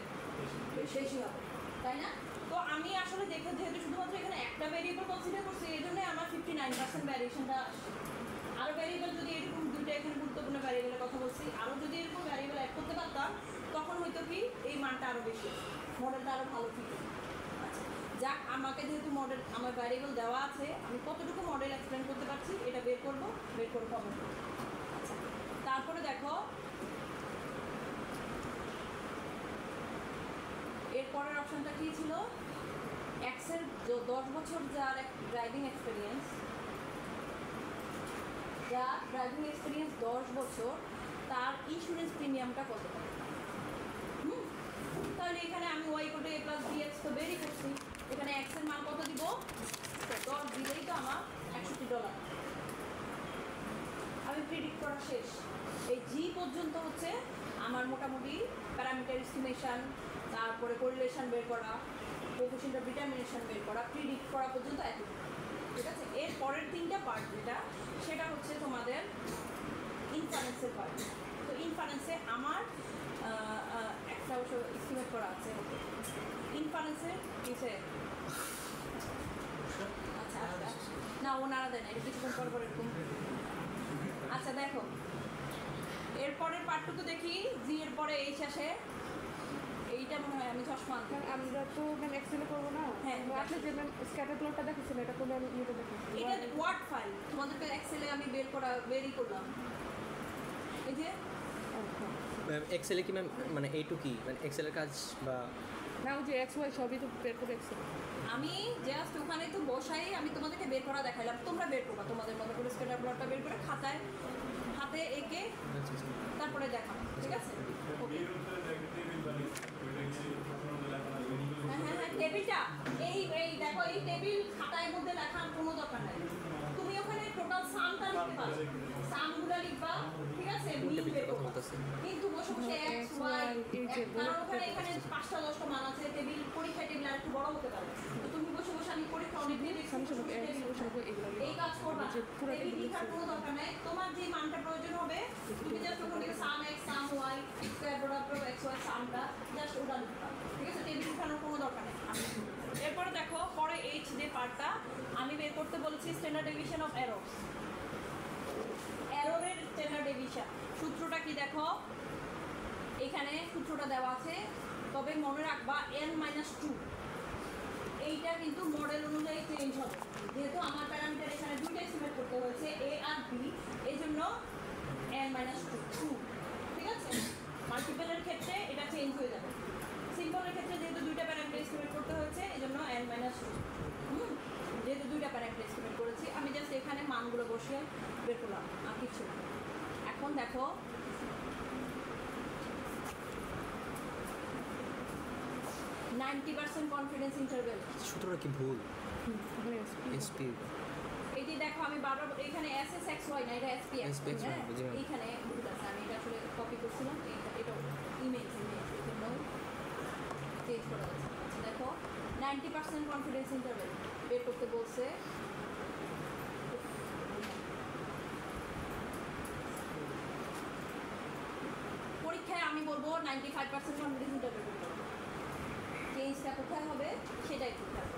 বেশি হবে, তাই না? তো আমি আসলে যেহেতু শুধুমাত্র এখানে একটা ভ্যারিয়েবল কনসিডার করছি, এই জন্য আমার 59% ভ্যারিয়েশনটা। আরও ভ্যারিয়েবল যদি এরকম দুটো এখানে গুরুত্বপূর্ণ ভ্যারিয়েবলের কথা বলছি, আরও যদি এরকম ভ্যারিয়েবল অ্যাড করতে পারতাম, তখন হয়তো কি এই মানটা আরও বেশি, মডেলটা আরও ভালো ফিট। আচ্ছা যাক, আমাকে যেহেতু মডেল আমার ভ্যারিয়েবল দেওয়া আছে, আমি কতটুকু মডেল এক্সপ্লেন করতে পারছি এটা বের করে কমেন্ট করবো। আচ্ছা তারপরে দেখো এরপরের অপশনটা কী ছিল, এক্সের 10 বছর যার ড্রাইভিং এক্সপিরিয়েন্স, 10 বছর তার ইন্স্যুরেন্স প্রিমিয়ামটা কত টাকা। তাহলে এখানে আমি ওয়াই কোটে এ প্লাস বি এক্স তো বেরই করছি, এখানে এক্স এর মান কত দিব, 10 দিলেই তো আমার $61। আমি প্রিডিক্ট করা শেষ। এই জি পর্যন্ত হচ্ছে আমার মোটামুটি প্যারামিটার এস্টিমেশন, তারপরে কোরিলেশন বের করা, কোএফিশিয়েন্ট অফ ডিটারমিনেশন বের করা, প্রিডিক্ট করা পর্যন্ত এতটুকু। ঠিক আছে, এর পরের 3টা পার্ট যেটা, সেটা হচ্ছে তোমাদের ইনফারেন্সের পার্ট। তো ইনফারেন্সে আমার একটা অবশ্য এস্টিমেট করা আছে। ইনফারেন্সে কিসে আচ্ছা না ও নাড়া দেয় না, এটা কিছুক্ষণ পর পর এরকম। আচ্ছা দেখো এরপরের পার্টটুকু দেখি, জি এর পরে এইচ আসে, এইটা মনে হয় আমি চশমা আনতে আমরা তো ম্যাম এক্সেলে করবো না। হ্যাঁ, আপনি যে ম্যাম স্ক্যাটার প্লটটা দেখেছেন এটা করলে আমি ইয়েতে দেখেছি। এটা ওয়ার্ড ফাইল তোমাদেরকে এক্সেলে আমি বেরই করলাম। এই যে ম্যাম এক্সেলে কি ম্যাম মানে এইটু কি মানে এক্সেলের কাজ বা না ওই যে এক্স ওয়াই সবই তো বের করে এক্সেল। আমি জাস্ট ওখানে তো বসাই আমি তোমাদেরকে বের করা দেখাইলাম, তোমরা বের করবা তোমাদের মতো করে স্ক্যাটার প্লটটা বের করে খাতায় হাতে এঁকে তারপরে দেখাবো। ঠিক আছে, ওকে। হ্যাঁ টেবিলটা এই দেখো, এই টেবিল খাতার মধ্যে লেখার কোনো দরকার নাই, তুমি ওখানে টোটাল সামটা লিখতে পারো, সামগুলো লিখবা। ঠিক আছে, মিল বের করবা, কিন্তু বসে বসে এক্স ওয়াই, কারণ ওখানে এখানে 5টা 10টা মান আছে, টেবিল পরীক্ষা টেবিল আর একটু বড় হতে পারে। তো তুমি বসে বসে আমি পরীক্ষা অনেক দিন এই কাজ করবা, টেবিল লিখার কোনো দরকার নাই। তোমার যে মানটা প্রয়োজন হবে তুমি জাস্ট ওখান থেকে sum x sum y square product of x y সামটা জাস্ট ওটা লিখবা। ঠিক আছে, টেবিল লিখানোর কোনো দরকার নেই। এরপরে দেখো পরে এইচ যে পার্টটা আমি বের করতে বলেছি, স্ট্যান্ডার্ড ডেভিয়েশন অফ এররস। এররের স্ট্যান্ডার্ড ডেভিয়েশন সূত্রটা কি দেখো, এখানে সূত্রটা দেওয়া আছে, তবে মনে রাখবা n-2 এইটা কিন্তু মডেল অনুযায়ী চেঞ্জ হবে, যেহেতু আমার প্যারামিটার এখানে দুইটা এস্টিমেট করতে হয়েছে এ আর বি, এই জন্য n-2। ঠিক আছে, মাল্টিপলের ক্ষেত্রে এটা চেঞ্জ হয়ে যাবে, সিম্পলের ক্ষেত্রে যেহেতু দুইটা প্যারামিটার এস্টিমেট করতে হয়েছে এই জন্য n-2। যেহেতু দুইটা প্যারামিটার এস্টিমেট করেছি আমি জাস্ট এখানে মানগুলো বসিয়ে বের করলাম আর কিছু না। এখন দেখো 90% কনফিডেন্স ইন্টারভ্যাল সূত্রটা কি ভুল এসপি এই যে দেখো আমি বারবার এখানে SSXY না, এটা SPX, SPX, হ্যাঁ বুঝি না। এইখানে ভুল আছে, আমি এটা আসলে কপি করছিলাম, এটা ইমেজ এই জন্য চেঞ্জ করা আছে। আচ্ছা দেখো 90% কনফিডেন্স ইন্টারভ্যাল বের করতে বলছে। পরীক্ষায় আমি বলবো 95% কনফিডেন্স ইন্টারভ্যাল বের করতে, চেঞ্জটা কোথায় হবে সেটাই কোথায়।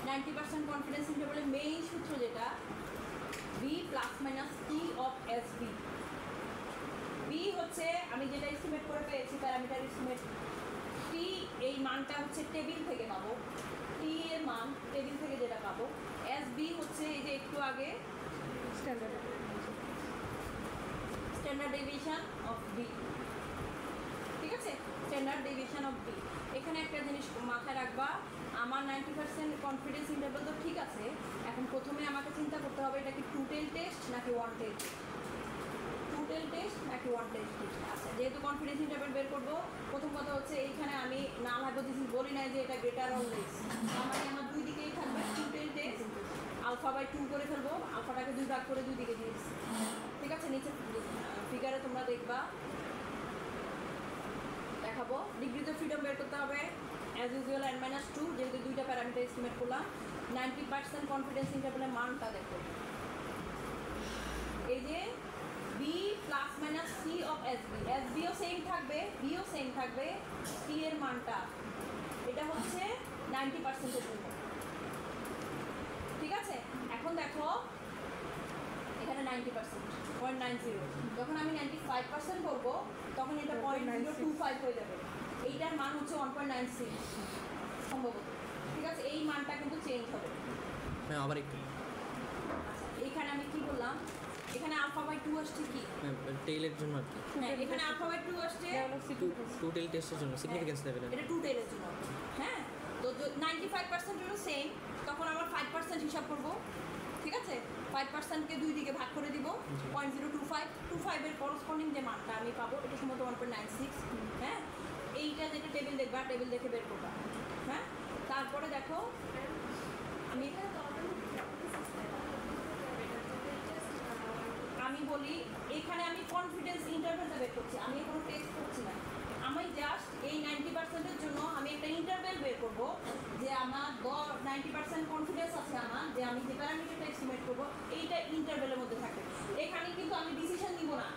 90% কনফিডেন্স ইন্টারভ্যালের মেইন সূত্র যেটা B plus minus T of S B. B হচ্ছে আমি যেটা এস্টিমেট করে পেয়েছি প্যারামিটার এস্টিমেট, টি এই মানটা হচ্ছে টেবিল থেকে পাবো, টি এর মান টেবিল থেকে যেটা পাবো, এস বি হচ্ছে এই যে একটু আগে স্ট্যান্ডার্ড ডেভিয়েশন অফ বি। ঠিক আছে, স্ট্যান্ডার্ড ডেভিয়েশন অফ বি। এখানে একটা জিনিস মাথায় রাখবা, আমার 90% কনফিডেন্স ইন্টারভ্যাল তো ঠিক আছে, এখন প্রথমে আমাকে চিন্তা করতে হবে এটা কি 2 টেল টেস্ট নাকি 1 টেল, 2 টেল টেস্ট নাকি 1 টেল টেস্ট। আচ্ছা যেহেতু কনফিডেন্স ইন্টারভ্যাল বের করবো, প্রথম কথা হচ্ছে এইখানে আমি নাল হাইপোথিসিস বলি নাই যে এটা গ্রেটার অর লেস, তার মানে আমার দুই দিকেই থাকবে 2 টেল টেস্ট, আলফা বাই 2 করে ফেলবো, আলফাটাকে 2 ভাগ করে দুই দিকে দিয়েছি। ঠিক আছে, নিচে ফিগারে তোমরা দেখবা দেখাবো। ডিগ্রিজ অফ ফ্রিডম বের করতে হবে অ্যাজ ইউজুয়াল n-2, যেহেতু দুইটা প্যারামিটার এস্টিমেট করলাম। 90% কনফিডেন্স ইন্টারভ্যালের মানটা দেখো, এই যে B plus minus C of S B, S বিও সেম থাকবে, বিও সেম থাকবে, সি এর মানটা এটা হচ্ছে 90%-এর জন্য। ঠিক আছে, এখন দেখো এখানে 90%, 0.90, যখন আমি 95% করবো তখন এটা 0.025 হয়ে যাবে, এইটার মান হচ্ছে 1.96 সম্ভবত। ঠিক আছে, এই মানটা কিন্তু চেঞ্জ হবে। হ্যাঁ আবার একটু এইখানে আমি কি বললাম, এখানে আলফা বাই 2 আসছে কি টেইলের জন্য আর কি, হ্যাঁ এখানে আলফা বাই 2 আসছে 2 টেইল টেস্টের জন্য সিগনিফিকেন্স লেভেল। এটা 2 টেলের জন্য। হ্যাঁ তো 95% হলো সেম, তখন আমার 5% হিসাব করবো, ঠিক আছে 5%কে দুই দিকে ভাগ করে দিব 0.025 করসপন্ডিং যে মানটা আমি পাবো এটা সম্ভবত 1.96 হ্যাঁ এইটা যেটা টেবিল দেখবা টেবিল দেখে বের করবা হ্যাঁ তারপরে দেখো আমি বলি এখানে আমি কনফিডেন্স ইন্টারভ্যালটা বের করছি আমি কোনো টেস্ট করছি না আমি জাস্ট এই 90%-এর জন্য আমি একটা ইন্টারভ্যাল বের করব যে আমার 90% কনফিডেন্স আছে আমার যে আমি যে প্যারামিটারটা এস্টিমেট করব এইটা ইন্টারভ্যালের মধ্যে থাকে এখানে কিন্তু আমি ডিসিশন নিব না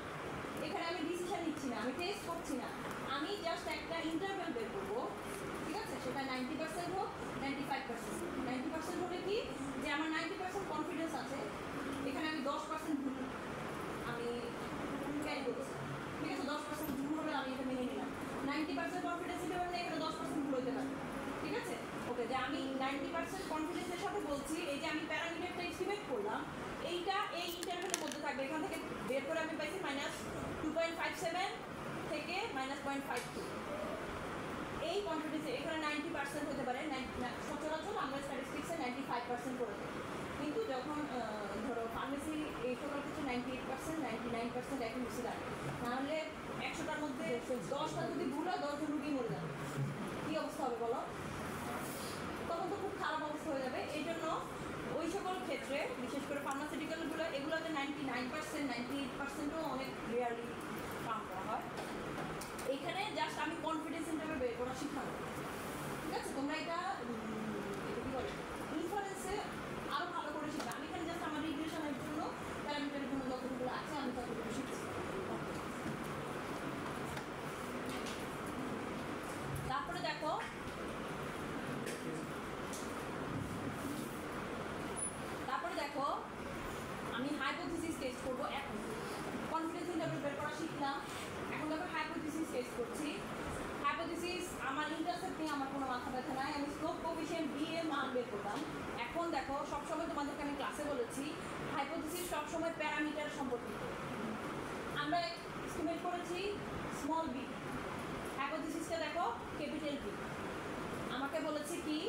এখানে আমি ডিসিশন নিচ্ছি না আমি টেস্ট করছি না আমি জাস্ট একটা ইন্টারভ্যাল বের করব ঠিক আছে সেটা 90% হোক 95% 90% হলে কি যে আমার 90% কনফিডেন্স আছে এখানে আমি 10% ভুল আমি ক্যারি করছি ঠিক আছে 10% ভুল হলে আমি এটা মেনে নিলাম 90% কনফিডেন্স দিতে পারলে এখানে 10% ভুল হতে পারে ঠিক আছে ওকে যে আমি 90% কনফিডেন্সের সাথে বলছি এই যে আমি প্যারামিটারটা এস্টিমেট করলাম এইটা এই ইন্টারভ্যালের মধ্যে থাকবে এখান থেকে বের করে আমি পাইছি -2.57 থেকে -0.52 এই কনফিডেন্সে এখানে 90% হতে পারে সচরাচর আমরা স্ট্যাটিস্টিক্সে 95% করে থাকি কিন্তু যখন ধরো ফার্মেসি এই সকল কিছু 98% 99% এখন বেশি লাগে নাহলে 100টার মধ্যে 10টা যদি ভুল হয় 10 জন রুগী মরে যাবে কী অবস্থা হবে বলো তখন তো খুব খারাপ অবস্থা হয়ে যাবে এই জন্য ওই সকল ক্ষেত্রে বিশেষ করে ফার্মাসিউটিক্যালগুলো এগুলোতে 99% 98%ও অনেক রেয়ারলি কাম করা হয় এইখানে জাস্ট আমি কনফিডেন্স ইন্টারভ্যাল বের করা শিখাবো ঠিক আছে তোমরা এটা কী বলে ইনফারেন্সে আরও ভালো করে শিখবে আমি এখানে জাস্ট আমার রিগ্রেশনের জন্য প্যারামিটারের জন্য যতটুকু আছে আমি ততটুকু শিখছি তারপরে দেখো আমি হাইপোথিসিস টেস্ট করবো এখন কনফিডেন্স ইন্টারভ্যাল বের করা শিখলাম এখন দেখো হাইপোথিসিস টেস্ট করছি হাইপোথিসিস আমার ইন্টারসেপ্ট নিয়ে আমার কোনো মাথা ব্যথা নাই আমি স্লোপ কোএফিশিয়েন্ট বি এর মান বের করলাম এখন দেখো সবসময় তোমাদেরকে আমি ক্লাসে বলেছি হাইপোথিসিস সবসময় প্যারামিটার সম্পর্কিত আমরা এস্টিমেট করেছি স্মল বি হাইপোথিসিসটা দেখো ক্যাপিটাল বি আমাকে বলেছে কি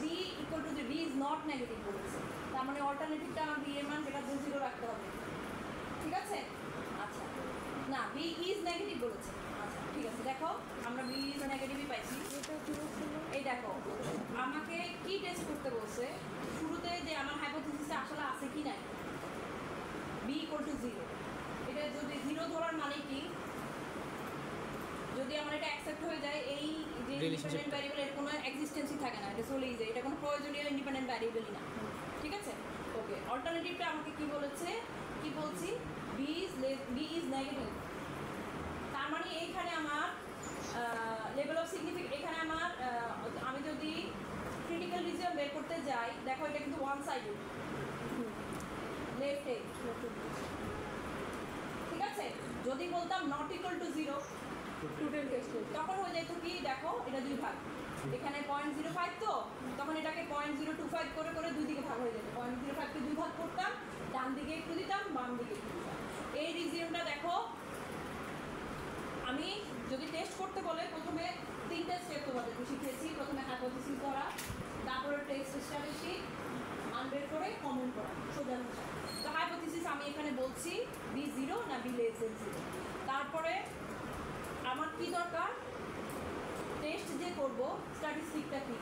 B equal to B is not negative বলেছে তার মানে অল্টারনেটিভটা আমার বি এর মান যেটা 0 রাখতে হবে ঠিক আছে আচ্ছা না বি ইজ নেগেটিভ বলেছে আচ্ছা ঠিক আছে দেখো আমরা বি ইজ নেগেটিভই পাইছি এই দেখো আমাকে কি টেস্ট করতে বলছে শুরুতে যে আমার হাইপোথিসিসটা আসলে আছে কি নাই বি ইকুয়াল টু 0 এটা যদি 0 ধরার মানে কি যদি আমার এটা অ্যাকসেপ্ট হয়ে যায় এই যে ইন্ডিপেন্ডেন্ট ভ্যারিয়েবলের কোনো এক্সিস্টেন্সই থাকে না এটা চলেই যায় এটা কোনো প্রয়োজনীয় ইন্ডিপেন্ডেন্ট ভ্যারিয়েবলই না ঠিক আছে ওকে অল্টারনেটিভটা আমাকে কি বলেছে কি বলছি বি ইজ নেগেটিভ তার মানে এইখানে আমার লেভেল অফ সিগনিফিকেন্ট এখানে আমার আমি যদি ক্রিটিক্যাল রিজন বের করতে যাই দেখো এটা কিন্তু ওয়ান সাইডেড লেফট ঠিক আছে যদি বলতাম not equal to 0 student test তখন হয়ে যেত কি দেখো এটা দুই ভাগ এখানে 0.05 তো তখন এটাকে 0.025 করে করে দুই দিকে ভাগ হয়ে যেত 0.05কে দুই ভাগ করতাম ডান দিকে একটু দিতাম বাম দিকে একটু দিতাম এই রিজিয়নটা দেখো আমি যদি টেস্ট করতে বলে প্রথমে 3টা স্টেপ তোমাদেরকে শিখিয়েছি প্রথমে হাইপোথিসিস করা তারপরে টেস্ট স্ট্র্যাটেজি মান বের করে কমেন্ট করা সোজা ভাষা তো হাইপোথিসিস আমি এখানে বলছি বি 0 না বি লেস দেন 0 তারপরে আমার কি দরকার টেস্ট যে করব স্ট্যাটিস্টিকটা কি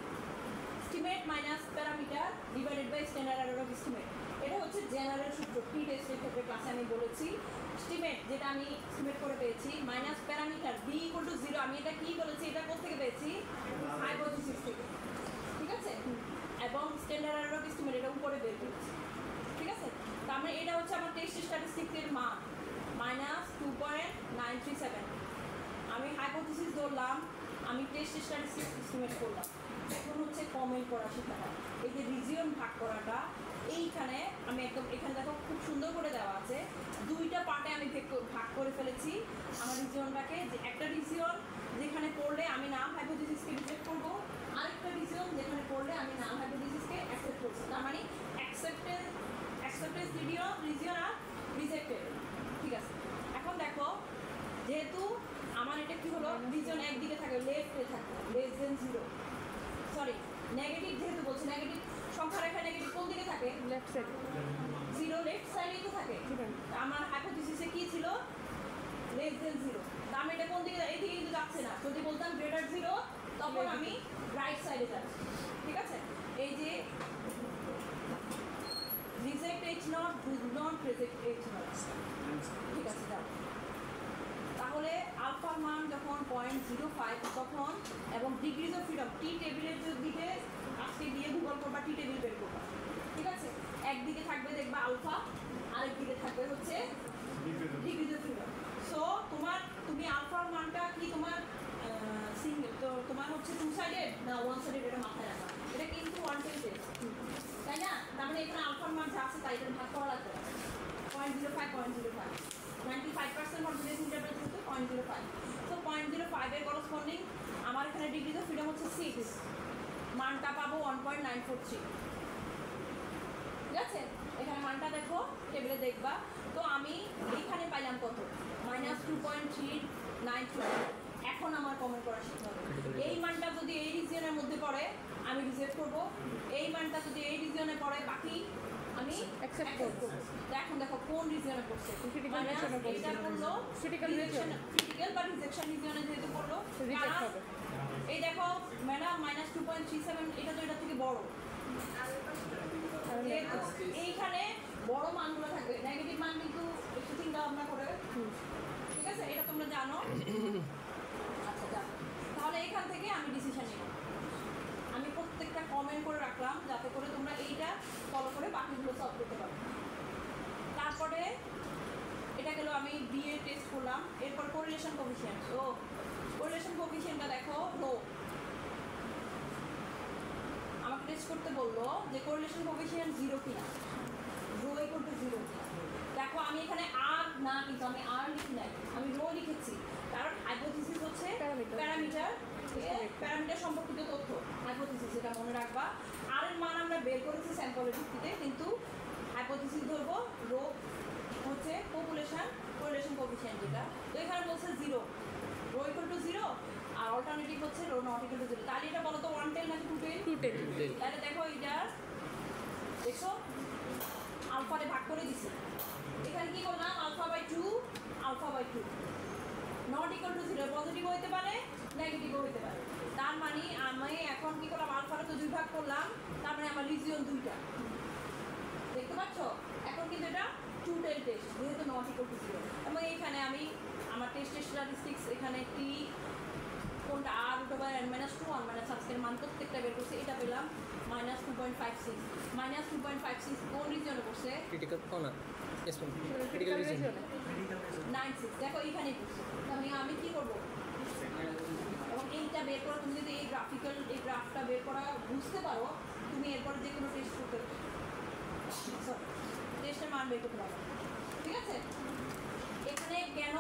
estimate minus parameter divided by standard error of estimate এটা হচ্ছে জেনারেল সূত্র কি টেস্টের ক্ষেত্রে ক্লাসে আমি বলেছি এস্টিমেট যেটা আমি এস্টিমেট করে পেয়েছি minus parameter B equal to 0 আমি এটা কি বলেছি এটা কোথা থেকে পেয়েছি হাইপোথিসিস থেকে ঠিক আছে এবং স্ট্যান্ডার্ড এরর অফ এস্টিমেট এটা উপরে বের করেছি ঠিক আছে তার মানে এটা হচ্ছে আমার টেস্ট স্ট্যাটিস্টিকের মান -2.937 আমি হাইপোথিসিস ধরলাম আমি টেস্ট স্ট্যাটিস্টিক্স এস্টিমেট করলাম এখন হচ্ছে কমেন্ট করা শেখাটা এই যে রিজিয়ন ভাগ করাটা এইখানে আমি একদম এখানে দেখো খুব সুন্দর করে দেওয়া আছে দুইটা পার্টে আমি ভাগ করে ফেলেছি আমার রিজিয়নটাকে যে একটা রিজিয়ন যেখানে পড়লে আমি নাম হাইপোথিসিসকে রিজেক্ট করবো আরেকটা রিজিয়ন যেখানে পড়লে আমি নাম হাইপোথিসিসকে অ্যাকসেপ্ট করছি তার মানে অ্যাকসেপ্টেন্স রিজিয়ন আর রিজেক্টেড ঠিক আছে এখন দেখো যেহেতু আমার এটা কি হলো রিজন একদিকে থাকে লেফটে থাকে লেস দেন 0 সরি নেগেটিভ যেহেতু বলছি, নেগেটিভ সংখ্যা রেখা নেগেটিভ কোন দিকে থাকে? Left side. জিরো লেফট সাইডেই তো থাকে। আমার হাইপোথিসিসে কি ছিল? Less than zero. তা আমি এটা কোন দিকে, এই দিকে কিন্তু যাচ্ছে না। যদি বলতাম গ্রেটার জিরো তখন আমি রাইট সাইডে যাচ্ছি। ঠিক আছে, এই যে reject H not, do not reject H not. ঠিক আছে, যাও। তাহলে আলফার মান যখন 0.05 তখন, এবং ডিগ্রিজ অফ ফ্রিডম টি টেবিলের দিকে আজকে গিয়ে গুগল করবা, টি টেবিল বের করবা। ঠিক আছে, একদিকে থাকবে দেখবা আলফা, আরেক দিকে থাকবে হচ্ছে ডিগ্রিজ অফ ফ্রিডম। সো তুমি আলফার মানটা কি তোমার সিঙ্গেল, তো তোমার হচ্ছে টু সাইডেড না ওয়ান সাইডেড, এটা মাথায় রাখা। এটা কিন্তু ওয়ান টেস্ট, তাই না? তার মানে এখানে আলফার মান যা আছে তাই এটা ভাগ করা লাগবে। 0.05 95% কনফিডেন্স ইন্টারভ্যাল হচ্ছে 0.05। তো 0.05 এর করসপন্ডিং আমার এখানে ডিগ্রিজ অফ ফ্রিডম হচ্ছে 6, মানটা পাবো 1.943। ঠিক আছে, এখানে মানটা দেখো, টেবিলে দেখবা। তো আমি এইখানে পাইলাম কত? -2.392। এখন আমার কমেন্ট করা শিখতে হবে। এই মানটা যদি এই রিজিয়নের মধ্যে পড়ে আমি রিজেক্ট করব, এই মানটা যদি এই রিজিয়নে পড়ে বাকি আমি Accept করব। করব। এখন দেখো কোন রিজিয়নে পড়ছে। Critical region এ পড়ছে। এটা পড়লো Critical region। ক্রিটিক্যাল বা রিজেকশন রিজিয়নে যেহেতু পড়লো, Reject কারণ হবে। এই দেখো ম্যাডাম -2.37, এটা তো এটা থেকে বড়। যেহেতু এইখানে বড় মানগুলো থাকবে, নেগেটিভ মান কিন্তু একটু চিন্তা ভাবনা করে। ঠিক আছে, এটা তোমরা জানো। আচ্ছা, জানো। তাহলে এখান থেকে আমি ডিসিশন নিব। আমি প্রত্যেকটা কমেন্ট করে রাখলাম যাতে করে তোমরা এইটা ফলো করে বাকিগুলো সলভ করতে পারো। তারপরে এটা গেল, আমি বিএ টেস্ট করলাম। এরপর কোরিলেশন কোএফিসিয়েন্ট। তো কোরিলেশন কোএফিসিয়েন্টটা দেখো রো, আমাকে টেস্ট করতে বললো যে কোরিলেশন কোএফিসিয়েন্ট 0 কিনা, রো ইকুয়াল টু 0 কিনা। দেখো আমি এখানে আর না, কিন্তু আমি আর লিখি নাই, আমি রো লিখেছি। কারণ হাইপোথিসিস হচ্ছে প্যারামিটার সম্পর্কিত তথ্য। হাইপোথিসিস, এটা মনে রাখবা। আর এর মান আমরা বের করেছি স্যাম্পলের ভিত্তিতে, কিন্তু হাইপোথিসিস ধরবো রো হচ্ছে পপুলেশন কোরিলেশন কোএফিসিয়েন্ট যেটা। তো এখানে বলছে 0, রো ইকুয়াল টু 0, আর অল্টারনেটিভ হচ্ছে রো নট ইকুয়াল টু 0। তাহলে এটা বলো তো 110 নাকি 210? 210। তাহলে দেখো এটা দেখো আলফারে ভাগ করে দিছি। এখানে কি করলাম? Alpha by 2, alpha by 2 not equal to 0। Positive হইতে পারে, নেগেটিভও হইতে পারে। তার মানে আমি এখন কি করলাম? আলফারে তো 2 ভাগ করলাম, তার মানে আমার রিজিয়ন 2টা। দেখতে পাচ্ছ? এখন কিন্তু এটা 210 টেস্ট, যেহেতু নট ইকুয়াল টু 0। এবং এইখানে আমি আমার টেস্টের স্ট্যাটিস্টিক্স এখানে টি কোনটা আর √n -2 1 সাবস্কের মান প্রত্যেকটা বের করছি। এটা পেলাম -2.56। -2.56 কোন রিজিয়নে পড়ছে? ক্রিটিক্যাল না, ক্রিটিক্যাল ক্রিটিক্যাল রিজন। রিজনে। 96। দেখো এইখানেই পড়ছে। তাহলে আমি কি করব? এবং এইটা বের করা, তুমি যদি এই গ্রাফটা বের করা বুঝতে পারো, তুমি এরপর যে কোনো টেস্ট করতে টেস্টের মান বের করতে পারো। ঠিক আছে, এখানে কেন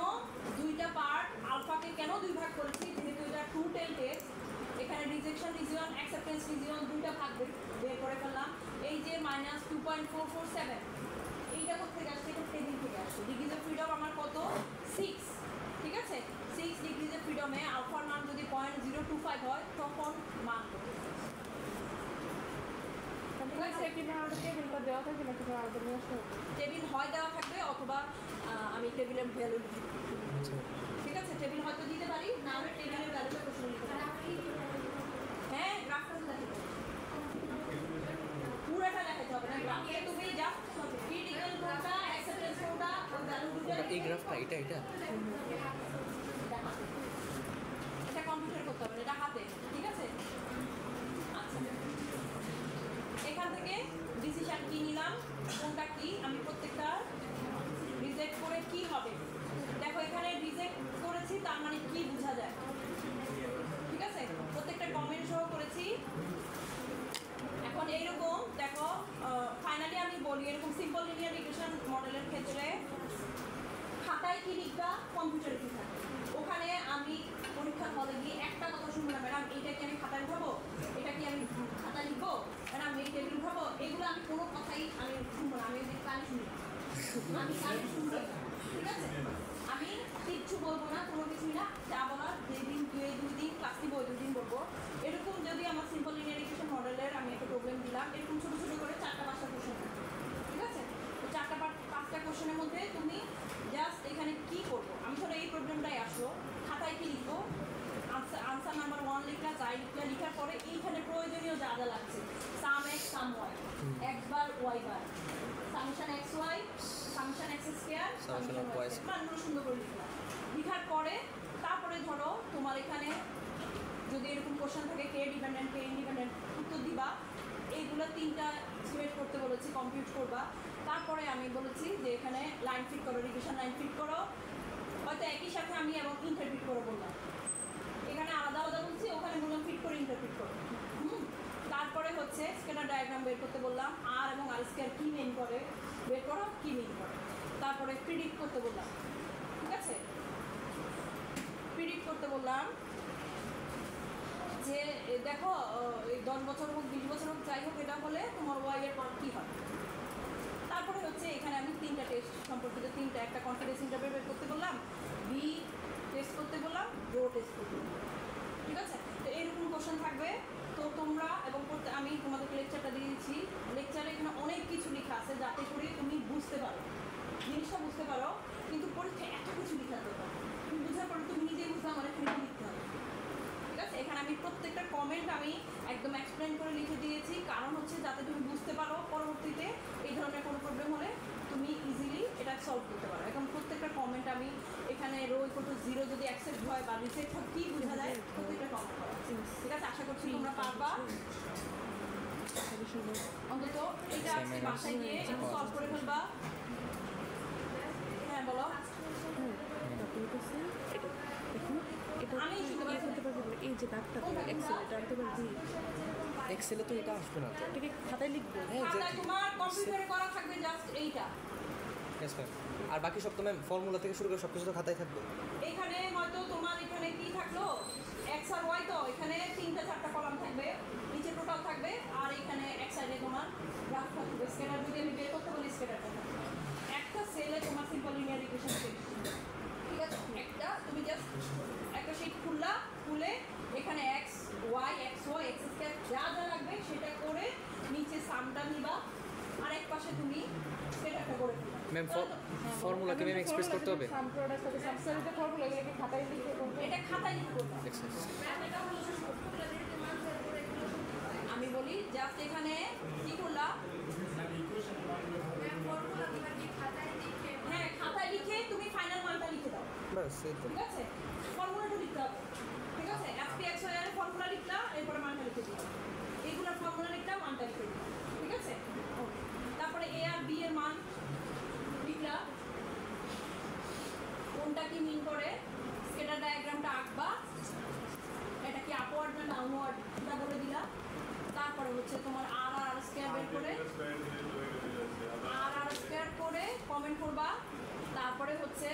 দুইটা পার্ট, আলফাকে কেন 2 ভাগ করেছি? যেহেতু এটা 210 টেস্ট, এখানে রিজেকশন রিজিয়ন, অ্যাকসেপ্টেন্স রিজিয়ন দুইটা ভাগ বের করে ফেললাম। এই যে -2.447, এইটা কোথেকে আসছে? এটা টেবিল থেকে আসছে। ডিগ্রিজ অফ ফ্রিডম আমার কত? 6। ঠিক আছে, 6 ডিগ্রিজ অফ ফ্রিডমে আলফার মান যদি 0.025 হয় তখন মান কত? টেবিলটা দেওয়া থাকবে নাকি আলাদা নিয়ে আসতে হবে? টেবিল হয় দেওয়া থাকবে, অথবা আমি টেবিলের ভ্যালু লিখি। ঠিক আছে, টেবিল হয়তো দিতে পারি, না হলে টেবিলের ভ্যালুটা প্রশ্ন লিখতে পারি। হ্যাঁ, গ্রাফটা দেখাতে হবে, পুরোটা দেখাতে হবে না। গ্রাফে তুমি জাস্ট ক্রিটিক্যাল কোনটা, অ্যাকসেপ্টেন্স কোনটা, ওই ভ্যালুগুলো এই গ্রাফটা এটা এটা কম্পিউটার করতে হবে, এটা হাতে। ঠিক আছে, আচ্ছা, এখান থেকে ডিসিশন কি নিলাম, কোনটা কি, আমি প্রত্যেকটা রিজেক্ট করে কি হবে। দেখো এখানে রিজেক্ট করেছি, তার মানে কি বোঝা যায়? ঠিক আছে, প্রত্যেকটা কমেন্ট সহ করেছি। এখন এইরকম দেখো, ফাইনালি আমি বলি, এরকম সিম্পল লিনিয়ার রিগ্রেশন মডেলের ক্ষেত্রে খাতায় কি লিখবা, কম্পিউটারে কি থাকে। ওখানে আমি পরীক্ষার হলে গিয়ে একটা কথা শুনবো না, ম্যাডাম এটা কি আমি খাতায় উঠাবো, এটা কি আমি খাতায় লিখবো, ম্যাডাম এই টেবিল উঠাবো, এগুলো আমি কোনো কথাই আমি শুনবো না। আমি কানে শুনি না, আমি কানে শুনবো না। ঠিক আছে, আমি কিচ্ছু বলবো না, কোনো কিছুই না। যা বলার যেদিন 2 দিন ক্লাস নিবো, 2 দিন বলবো। এরকম যে যদি আমার সিম্পল লিনিয়ার ইকুয়েশন মডেলের আমি একটা প্রবলেম দিলাম, এরকম ছোটো ছোটো করে 4-5টা কোশ্চেন, ঠিক আছে? তো 4-5টা কোশ্চেনের মধ্যে তুমি জাস্ট এখানে কি করবো, আমি ধরো এই প্রবলেমটাই আসলো, খাতায় কি লিখবো, আনসার নাম্বার 1 লিখলা, যাই লিখলা, লিখার পরে এইখানে প্রয়োজনীয় যা যা লাগছে, sum x sum y, x bar y bar, summation x y, summation x square, summation y square, মানগুলো সুন্দর করে লিখলাম। লিখার পরে তারপরে ধরো তোমার এখানে যদি এরকম কোশ্চেন থাকে কে ডিপেন্ডেন্ট কে ইন্ডিপেন্ডেন্ট, উত্তর দিবা। এইগুলো 3টা সিলেক্ট করতে বলেছি, কম্পিউট করবা। তারপরে আমি বলেছি যে এখানে লাইন ফিট করো, রিভিশন লাইন ফিট করো, হয়তো একই সাথে আমি এবং ইন্টারপ্রিট করে বললাম, এখানে আলাদা আলাদা বলছি, ওখানে বললাম ফিট করে ইন্টারপ্রিট করো। তারপরে হচ্ছে স্কেলার ডায়াগ্রাম বের করতে বললাম, আর এবং আর স্কয়ার কী মিন করে বের করো, কী মিন করে। তারপরে প্রিডিক্ট করতে বললাম, ঠিক আছে? প্রিডিক্ট করতে বললাম যে দেখো এই 10 বছর হোক 20 বছর হোক যাই হোক, এটা হলে তোমার ওয়াইয়ের পর কী হয়। তারপরে হচ্ছে এখানে আমি 3টা টেস্ট সম্পর্কিত 3টা, একটা কনফিডেন্স ইন্টারভিউ বের করতে বললাম, বি টেস্ট করতে বললাম, রো টেস্ট করতে বললাম, ঠিক আছে? তো এইরকম কোশ্চেন থাকবে। তো তোমরা এবং আমি তোমাদেরকে লেকচারটা দিয়ে দিচ্ছি, লেকচারে এখানে অনেক কিছু লেখা আছে যাতে করে তুমি বুঝতে পারো, জিনিসটা বুঝতে পারো। কিন্তু পরীক্ষায় এত কিছু লেখার দরকার, তুমি বুঝার পরে তুমি নিজেই বুঝবে আমার এখানে লিখতে হবে, ঠিক আছে? এখানে আমি প্রত্যেকটা কমেন্ট আমি একদম এক্সপ্লেন করে লিখে দিয়েছি, কারণ হচ্ছে যাতে তুমি বুঝতে পারো, পরবর্তীতে এই ধরনের কোনো প্রবলেম হলে তুমি ইজিলি এটা সলভ করতে পারো। এখন প্রত্যেকটা কমেন্ট আমি এখানে রো ইকুয়াল টু 0 যদি অ্যাকসেপ্ট হয় বা রিজেক্ট হয় কী বোঝা যায়, প্রত্যেকটা কমেন্ট করা, ঠিক আছে? আশা করছি তোমরা পারবা। অন্তত এটা আজকে বাসায় গিয়ে সলভ করে ফেলবা। হ্যাঁ বলো। আমি শুনতে পাচ্ছি এই যে দাগটা এক্সেলটা আনতে পারবি, এক্সেলে তো এটা আসবে না তো। এটাকে খাতায় লিখবো। খাতায় তোমার কম্পিউটারে করা থাকবে জাস্ট এইটা। Yes ma'am. আর বাকি সব তো ম্যাম ফর্মুলা থেকে শুরু করে সব কিছু তো খাতায় থাকবে। এখানে হয়তো তোমার এখানে কি থাকলো, এক্স আর ওয়াই, তো এখানে 3টা-4টা কলাম থাকবে, নিচে টোটাল থাকবে, আর এখানে এক সাইডে তোমার গ্রাফ থাকবে। স্কেলার যদি আমি বের করতে বলি স্কেলারটা থাকবে। একটা সেলে তোমার সিম্পল লিনিয়ার ইকুয়েশন শিট, ঠিক আছে? একটা তুমি জাস্ট একটা শিট খুলে এখানে এক্স ওয়াই এক্স স্কয়ার যা যা লাগবে সেটা করে নিচে সামটা নিবা, আর এক পাশে তুমি সেটাটা করে দিবা। ম্যাম ফর্মুলাকে ম্যাম এক্সপ্রেস করতে হবে। সাম প্রোডাক্ট সাথে সাবসারিতে ফর্মুলা এটাকে খাতায় লিখে করব। এটা খাতায় লিখে করবা। আমি বলি জাস্ট এখানে কি করলা, হ্যাঁ খাতায় লিখে তুমি ফাইনাল মানটা লিখে দাও, বাস এই তো। ঠিক আছে? ফর্মুলাটা লিখতে হবে, ঠিক আছে? এফপি এক্স ওয়াই এর ফর্মুলা লিখলা, এরপরে মানটা লিখে দিলাম, এইগুলোর ফর্মুলা লিখলাম, মানটা লিখে দিলাম, ঠিক আছে? তারপরে এ আর বি এর মান লিখলা, কোনটা কি মিন করে, স্কেলার ডায়াগ্রামটা আঁকবা, এটা কি আপওয়ার্ড না ডাউনওয়ার্ড এটা বলে দিলা। তারপরে হচ্ছে তোমার আর স্কয়ার বের করে আর স্কয়ার করে কমেন্ট করবা। তারপরে হচ্ছে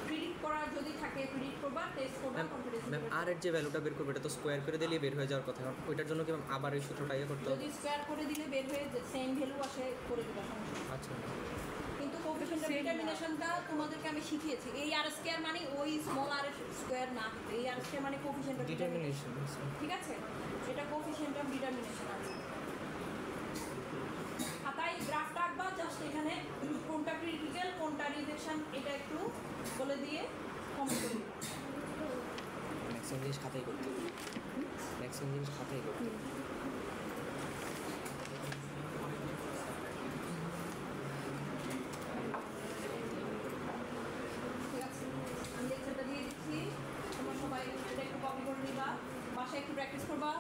প্রিডিক্ট করা যদি থাকে প্রিডিক্ট করবা, টেস্ট করবা, কনফিডেন্স ম্যাম আর এর যে ভ্যালুটা বের করবে এটা তো স্কোয়ার করে দিলে বের হয়ে যাওয়ার কথা, কারণ ওইটার জন্য কি ম্যাম আবার এই সূত্রটা ইয়ে করতে হবে? যদি স্কয়ার করে দিলে বের হয়ে সেম ভ্যালু আসে করে দিবা, সমস্যা নেই। আচ্ছা কিন্তু কোএফিশিয়েন্ট অফ ডিটারমিনেশনটা তোমাদেরকে আমি শিখিয়েছি, এই আর স্কয়ার মানে ওই স্মল আর স্কয়ার না, এই আর স্কয়ার মানে কোএফিশিয়েন্ট অফ ডিটারমিনেশন, ডিটারমিনেশন। ঠিক আছে? এটা কোএফিশিয়েন্ট অফ ডিটারমিনেশন আছে। খাতায় গ্রাফটা আঁকবা, জাস্ট এখানে কোনটা ক্রিটিক্যাল কোনটা রিজেকশন এটা একটু বলে দিয়ে কমেন্ট করে দিবা। ম্যাক্সিমাম জিনিস খাতায় করতে হবে, ম্যাক্সিমাম জিনিস খাতায় করতে হবে। ঠিক আছে, আমি লেকচারটা দিয়ে দিচ্ছি, তোমরা সবাই এটা একটু কপি করে নিবা, বাসায় একটু প্র্যাকটিস করবা।